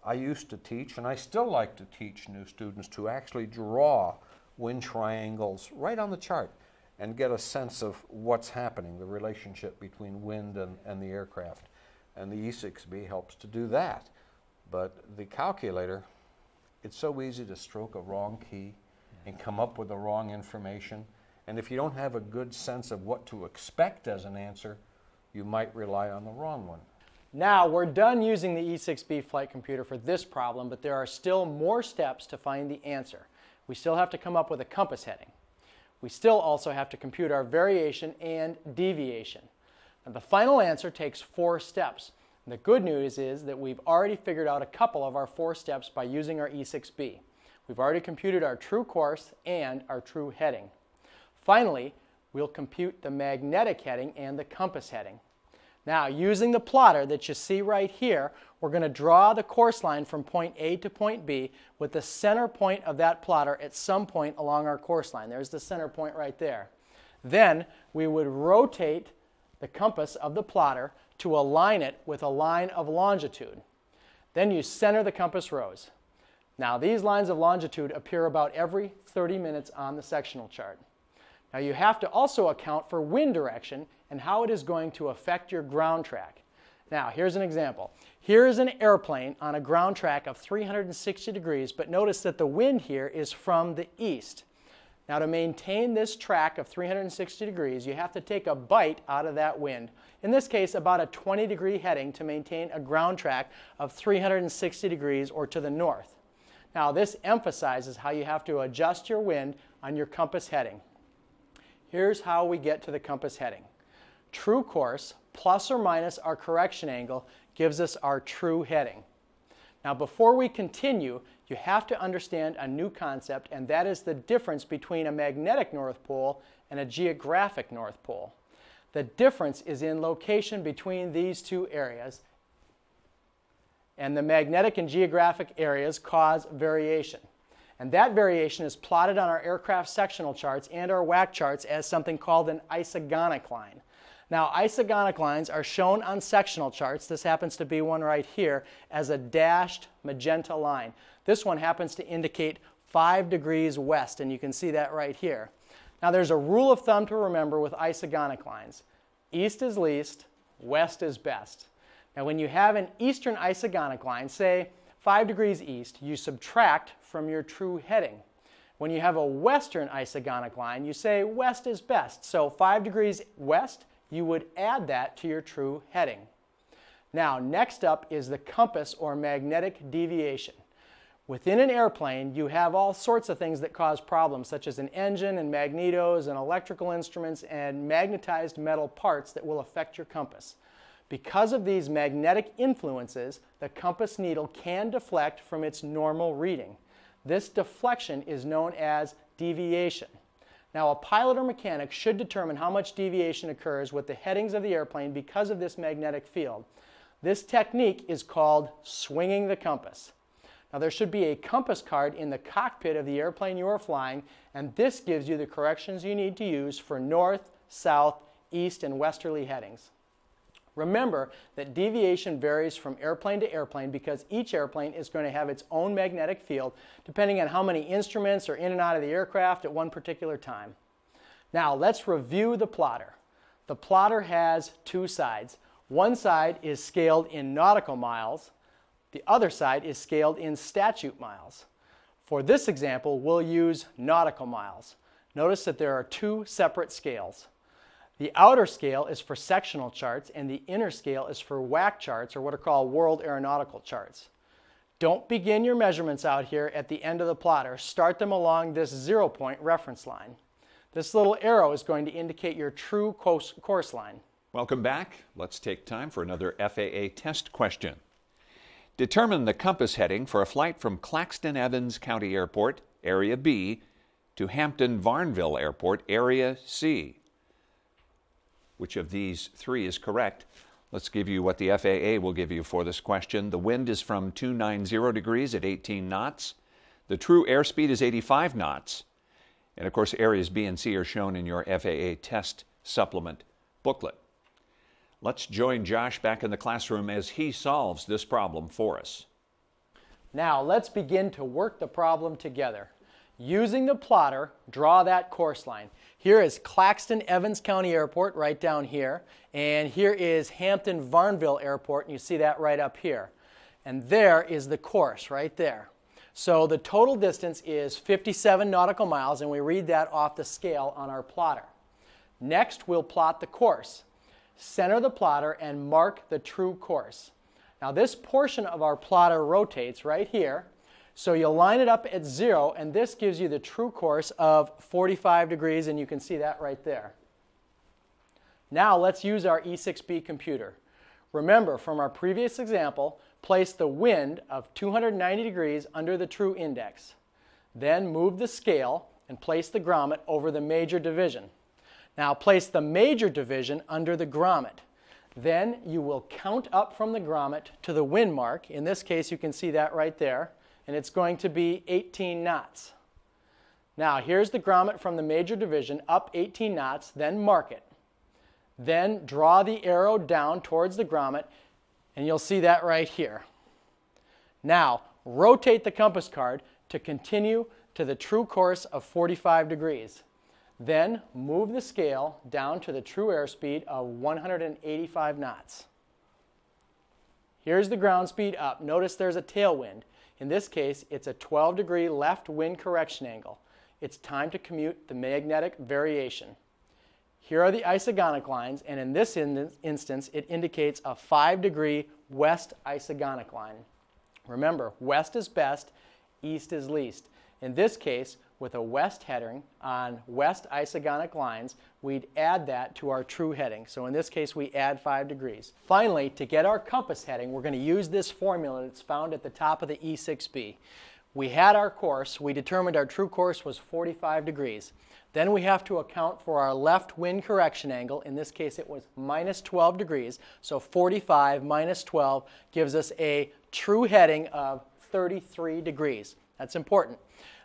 I used to teach, and I still like to teach new students to actually draw wind triangles right on the chart and get a sense of what's happening, the relationship between wind and the aircraft. And the E6B helps to do that. But the calculator, it's so easy to stroke a wrong key and come up with the wrong information. And if you don't have a good sense of what to expect as an answer, you might rely on the wrong one. Now, we're done using the E6B flight computer for this problem, but there are still more steps to find the answer. We still have to come up with a compass heading. We still also have to compute our variation and deviation. And the final answer takes 4 steps. And the good news is that we've already figured out a couple of our 4 steps by using our E6B. We've already computed our true course and our true heading. Finally, we'll compute the magnetic heading and the compass heading. Now, using the plotter that you see right here, we're going to draw the course line from point A to point B with the center point of that plotter at some point along our course line. There's the center point right there. Then we would rotate the compass of the plotter to align it with a line of longitude. Then you center the compass rose. Now, these lines of longitude appear about every 30 minutes on the sectional chart. Now, you have to also account for wind direction and how it is going to affect your ground track. Now, here's an example. Here is an airplane on a ground track of 360 degrees, but notice that the wind here is from the east. Now, to maintain this track of 360 degrees, you have to take a bite out of that wind. In this case, about a 20-degree heading to maintain a ground track of 360 degrees or to the north. Now, this emphasizes how you have to adjust your wind on your compass heading. Here's how we get to the compass heading. True course plus or minus our correction angle gives us our true heading. Now, before we continue, you have to understand a new concept, and that is the difference between a magnetic North Pole and a geographic North Pole. The difference is in location between these two areas, and the magnetic and geographic areas cause variation. And that variation is plotted on our aircraft sectional charts and our WAC charts as something called an isogonic line. Now, isogonic lines are shown on sectional charts. This happens to be one right here as a dashed magenta line. This one happens to indicate 5 degrees west, and you can see that right here. Now, there's a rule of thumb to remember with isogonic lines. East is least, west is best. Now, when you have an eastern isogonic line, say 5 degrees east, you subtract from your true heading. When you have a western isogonic line, you say west is best. So 5 degrees west, you would add that to your true heading. Now, next up is the compass or magnetic deviation. Within an airplane, you have all sorts of things that cause problems, such as an engine and magnetos and electrical instruments and magnetized metal parts that will affect your compass. Because of these magnetic influences, the compass needle can deflect from its normal reading. This deflection is known as deviation. Now, a pilot or mechanic should determine how much deviation occurs with the headings of the airplane because of this magnetic field. This technique is called swinging the compass. Now, there should be a compass card in the cockpit of the airplane you are flying, and this gives you the corrections you need to use for north, south, east, and westerly headings. Remember that deviation varies from airplane to airplane because each airplane is going to have its own magnetic field depending on how many instruments are in and out of the aircraft at one particular time. Now, let's review the plotter. The plotter has two sides. One side is scaled in nautical miles. The other side is scaled in statute miles. For this example, we'll use nautical miles. Notice that there are two separate scales. The outer scale is for sectional charts, and the inner scale is for WAC charts, or what are called World Aeronautical Charts. Don't begin your measurements out here at the end of the plotter. Start them along this 0-point reference line. This little arrow is going to indicate your true course line. Welcome back. Let's take time for another FAA test question. Determine the compass heading for a flight from Claxton Evans County Airport, Area B, to Hampton-Varnville Airport, Area C. Which of these three is correct? Let's give you what the FAA will give you for this question. The wind is from 290 degrees at 18 knots. The true airspeed is 85 knots. And of course, areas B and C are shown in your FAA test supplement booklet. Let's join Josh back in the classroom as he solves this problem for us. Now, let's begin to work the problem together. Using the plotter, draw that course line. Here is Claxton Evans County Airport right down here, and here is Hampton-Varnville Airport, and you see that right up here. And there is the course right there. So the total distance is 57 nautical miles, and we read that off the scale on our plotter. Next, we'll plot the course. Center the plotter and mark the true course. Now, this portion of our plotter rotates right here. So you'll line it up at 0, and this gives you the true course of 45 degrees, and you can see that right there. Now let's use our E6B computer. Remember, from our previous example, place the wind of 290 degrees under the true index. Then move the scale and place the grommet over the major division. Now place the major division under the grommet. Then you will count up from the grommet to the wind mark. In this case, you can see that right there. And it's going to be 18 knots. Now, here's the grommet from the major division, up 18 knots, then mark it. Then draw the arrow down towards the grommet, and you'll see that right here. Now, rotate the compass card to continue to the true course of 45 degrees. Then move the scale down to the true airspeed of 185 knots. Here's the ground speed up. Notice there's a tailwind. In this case, it's a 12-degree left wind correction angle. It's time to commute the magnetic variation. Here are the isogonic lines, and in this instance, it indicates a 5-degree west isogonic line. Remember, west is best, east is least. In this case, with a west heading on west isogonic lines, we'd add that to our true heading. So in this case, we add 5 degrees. Finally, to get our compass heading, we're going to use this formula that's found at the top of the E6B. We had our course. We determined our true course was 45 degrees. Then we have to account for our left wind correction angle. In this case, it was minus 12 degrees. So 45 minus 12 gives us a true heading of 33 degrees. That's important.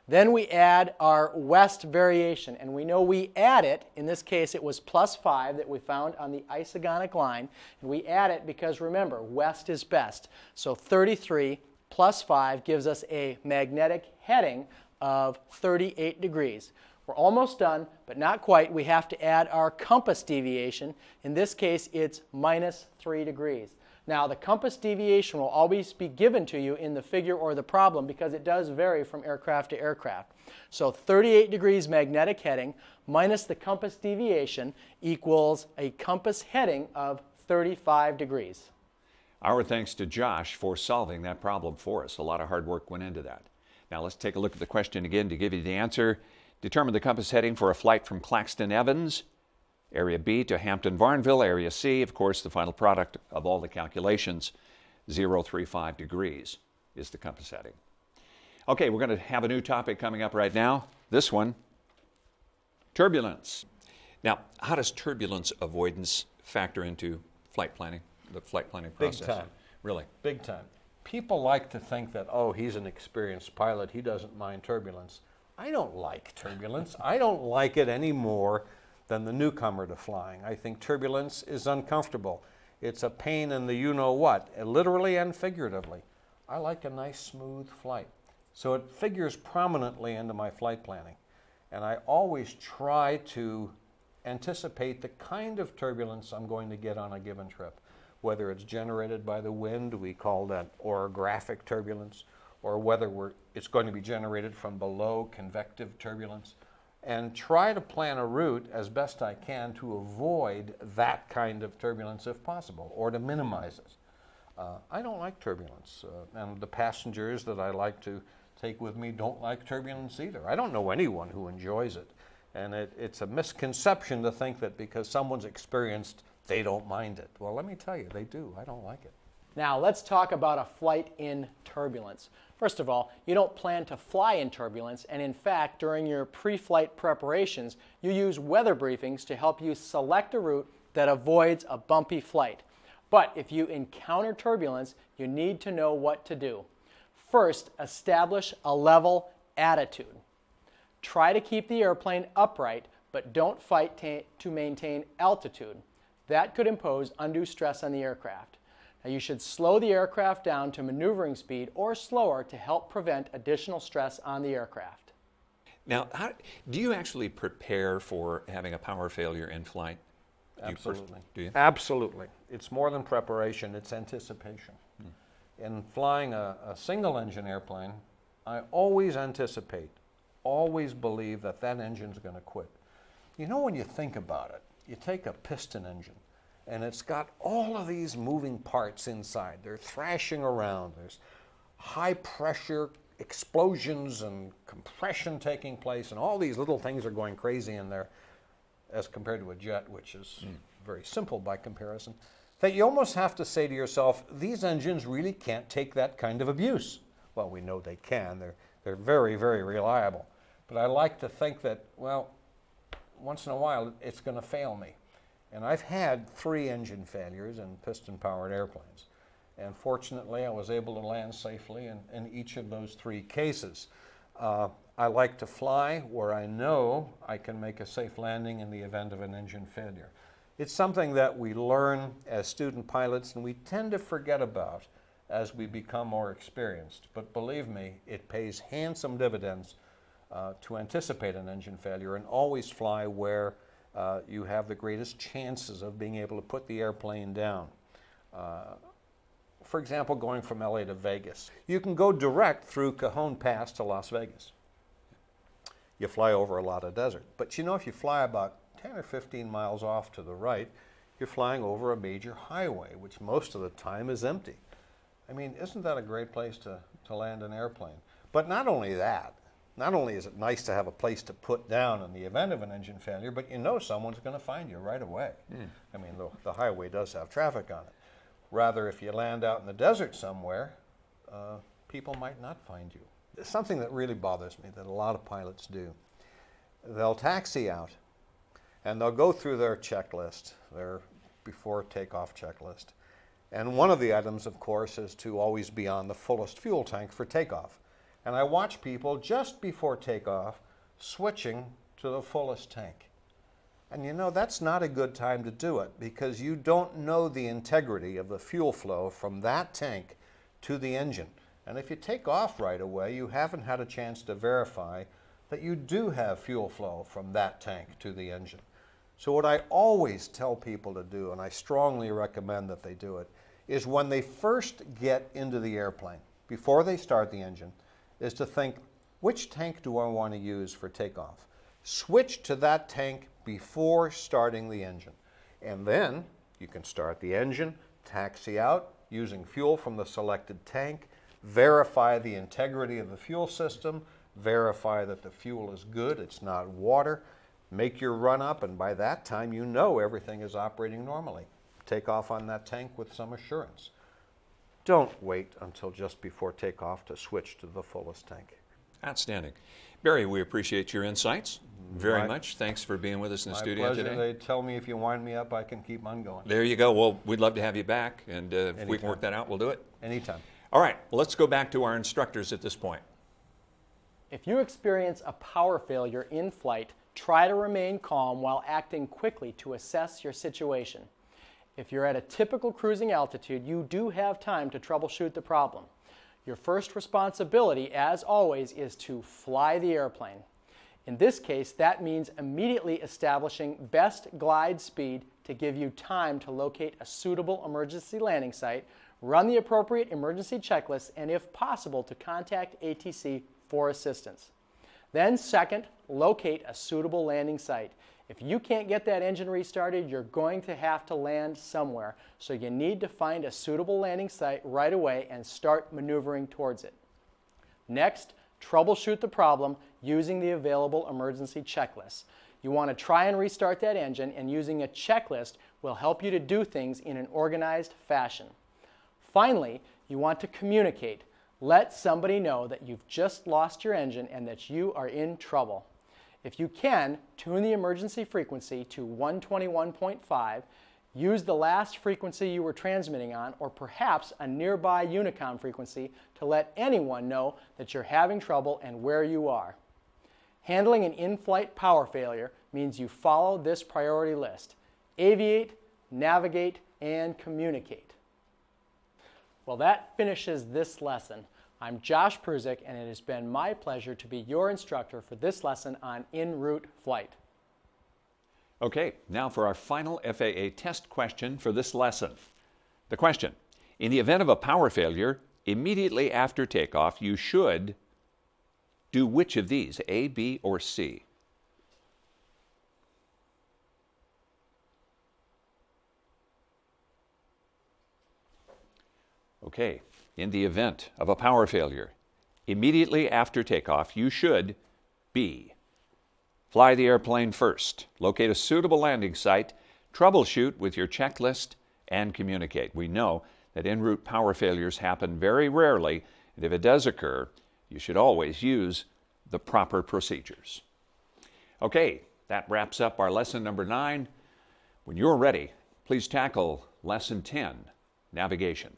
Then we add our west variation, and we know we add it. In this case, it was plus 5 that we found on the isogonic line, and we add it because, remember, west is best. So 33 plus 5 gives us a magnetic heading of 38 degrees. We're almost done, but not quite. We have to add our compass deviation. In this case, it's minus 3 degrees. Now, the compass deviation will always be given to you in the figure or the problem because it does vary from aircraft to aircraft. So 38 degrees magnetic heading minus the compass deviation equals a compass heading of 35 degrees. Our thanks to Josh for solving that problem for us. A lot of hard work went into that. Now let's take a look at the question again to give you the answer. Determine the compass heading for a flight from Claxton Evans, Area B, to Hampton-Varnville, Area C. Of course, the final product of all the calculations, 035 degrees is the compass heading. Okay, we're going to have a new topic coming up right now. This one, turbulence. Now, how does turbulence avoidance factor into flight planning, the flight planning process? Big time. Really? Big time. People like to think that, oh, he's an experienced pilot, he doesn't mind turbulence. I don't like turbulence. I don't like it any more than the newcomer to flying. I think turbulence is uncomfortable. It's a pain in the you-know-what, literally and figuratively. I like a nice, smooth flight. So it figures prominently into my flight planning. And I always try to anticipate the kind of turbulence I'm going to get on a given trip. Whether it's generated by the wind, we call that orographic turbulence, or whether it's going to be generated from below, convective turbulence, and try to plan a route as best I can to avoid that kind of turbulence if possible, or to minimize it. I don't like turbulence, and the passengers that I like to take with me don't like turbulence either. I don't know anyone who enjoys it, and it's a misconception to think that because someone's experienced, they don't mind it. Well, let me tell you, they do. I don't like it. Now let's talk about a flight in turbulence. First of all, you don't plan to fly in turbulence, and in fact, during your pre-flight preparations, you use weather briefings to help you select a route that avoids a bumpy flight. But if you encounter turbulence, you need to know what to do. First, establish a level attitude. Try to keep the airplane upright, but don't fight to maintain altitude. That could impose undue stress on the aircraft. Now, you should slow the aircraft down to maneuvering speed or slower to help prevent additional stress on the aircraft. Now, do you actually prepare for having a power failure in flight? Absolutely. Do you? Absolutely. It's more than preparation, it's anticipation. In flying a single engine airplane, I always anticipate, always believe that that engine's going to quit. You know, when you think about it, you take a piston engine and it's got all of these moving parts inside. They're thrashing around. There's high pressure explosions and compression taking place, and all these little things are going crazy in there as compared to a jet, which is very simple by comparison, that you almost have to say to yourself, these engines really can't take that kind of abuse. Well, we know they can. They're very, very reliable. But I like to think that, well, once in a while it's going to fail me. And I've had 3 engine failures in piston-powered airplanes. And fortunately, I was able to land safely in each of those 3 cases. I like to fly where I know I can make a safe landing in the event of an engine failure. It's something that we learn as student pilots and we tend to forget about as we become more experienced. But believe me, it pays handsome dividends to anticipate an engine failure and always fly where you have the greatest chances of being able to put the airplane down. For example, going from LA to Vegas. You can go direct through Cajon Pass to Las Vegas. You fly over a lot of desert. But you know, if you fly about 10 or 15 miles off to the right, you're flying over a major highway, which most of the time is empty. I mean, isn't that a great place to land an airplane? But not only that, not only is it nice to have a place to put down in the event of an engine failure, but you know someone's going to find you right away. I mean, the highway does have traffic on it. Rather, if you land out in the desert somewhere, people might not find you. It's something that really bothers me that a lot of pilots do. They'll taxi out and they'll go through their checklist, their before takeoff checklist. And one of the items, of course, is to always be on the fullest fuel tank for takeoff. And I watch people just before takeoff switching to the fullest tank. And you know, that's not a good time to do it because you don't know the integrity of the fuel flow from that tank to the engine. And if you take off right away, you haven't had a chance to verify that you do have fuel flow from that tank to the engine. So what I always tell people to do, and I strongly recommend that they do it, is when they first get into the airplane, before they start the engine, is to think, which tank do I want to use for takeoff? Switch to that tank before starting the engine. And then you can start the engine, taxi out using fuel from the selected tank, verify the integrity of the fuel system, verify that the fuel is good, it's not water, make your run up, and by that time you know everything is operating normally. Take off on that tank with some assurance. Don't wait until just before takeoff to switch to the fullest tank. Outstanding. Barry, we appreciate your insights very much. Thanks for being with us in the studio My pleasure. today. They tell me if you wind me up, I can keep on going. There you go. Well, we'd love to have you back, and if we can work that out, we'll do it. Anytime. All right, well, let's go back to our instructors at this point. If you experience a power failure in flight, try to remain calm while acting quickly to assess your situation. If you're at a typical cruising altitude, you do have time to troubleshoot the problem. Your first responsibility, as always, is to fly the airplane. In this case, that means immediately establishing best glide speed to give you time to locate a suitable emergency landing site, run the appropriate emergency checklist, and if possible, to contact ATC for assistance. Then second, locate a suitable landing site. If you can't get that engine restarted, you're going to have to land somewhere, so you need to find a suitable landing site right away and start maneuvering towards it. Next, troubleshoot the problem using the available emergency checklists. You want to try and restart that engine, and using a checklist will help you to do things in an organized fashion. Finally, you want to communicate. Let somebody know that you've just lost your engine and that you are in trouble. If you can, tune the emergency frequency to 121.5, use the last frequency you were transmitting on, or perhaps a nearby Unicom frequency to let anyone know that you're having trouble and where you are. Handling an in-flight power failure means you follow this priority list: aviate, navigate, and communicate. Well, that finishes this lesson. I'm Josh Pruzik, and it has been my pleasure to be your instructor for this lesson on Enroute flight. Okay, now for our final FAA test question for this lesson. The question: in the event of a power failure, immediately after takeoff, you should do which of these, A, B, or C? Okay, in the event of a power failure, immediately after takeoff, you should B, fly the airplane first, locate a suitable landing site, troubleshoot with your checklist, and communicate. We know that en route power failures happen very rarely, and if it does occur, you should always use the proper procedures. Okay, that wraps up our lesson number 9. When you're ready, please tackle lesson 10, navigation.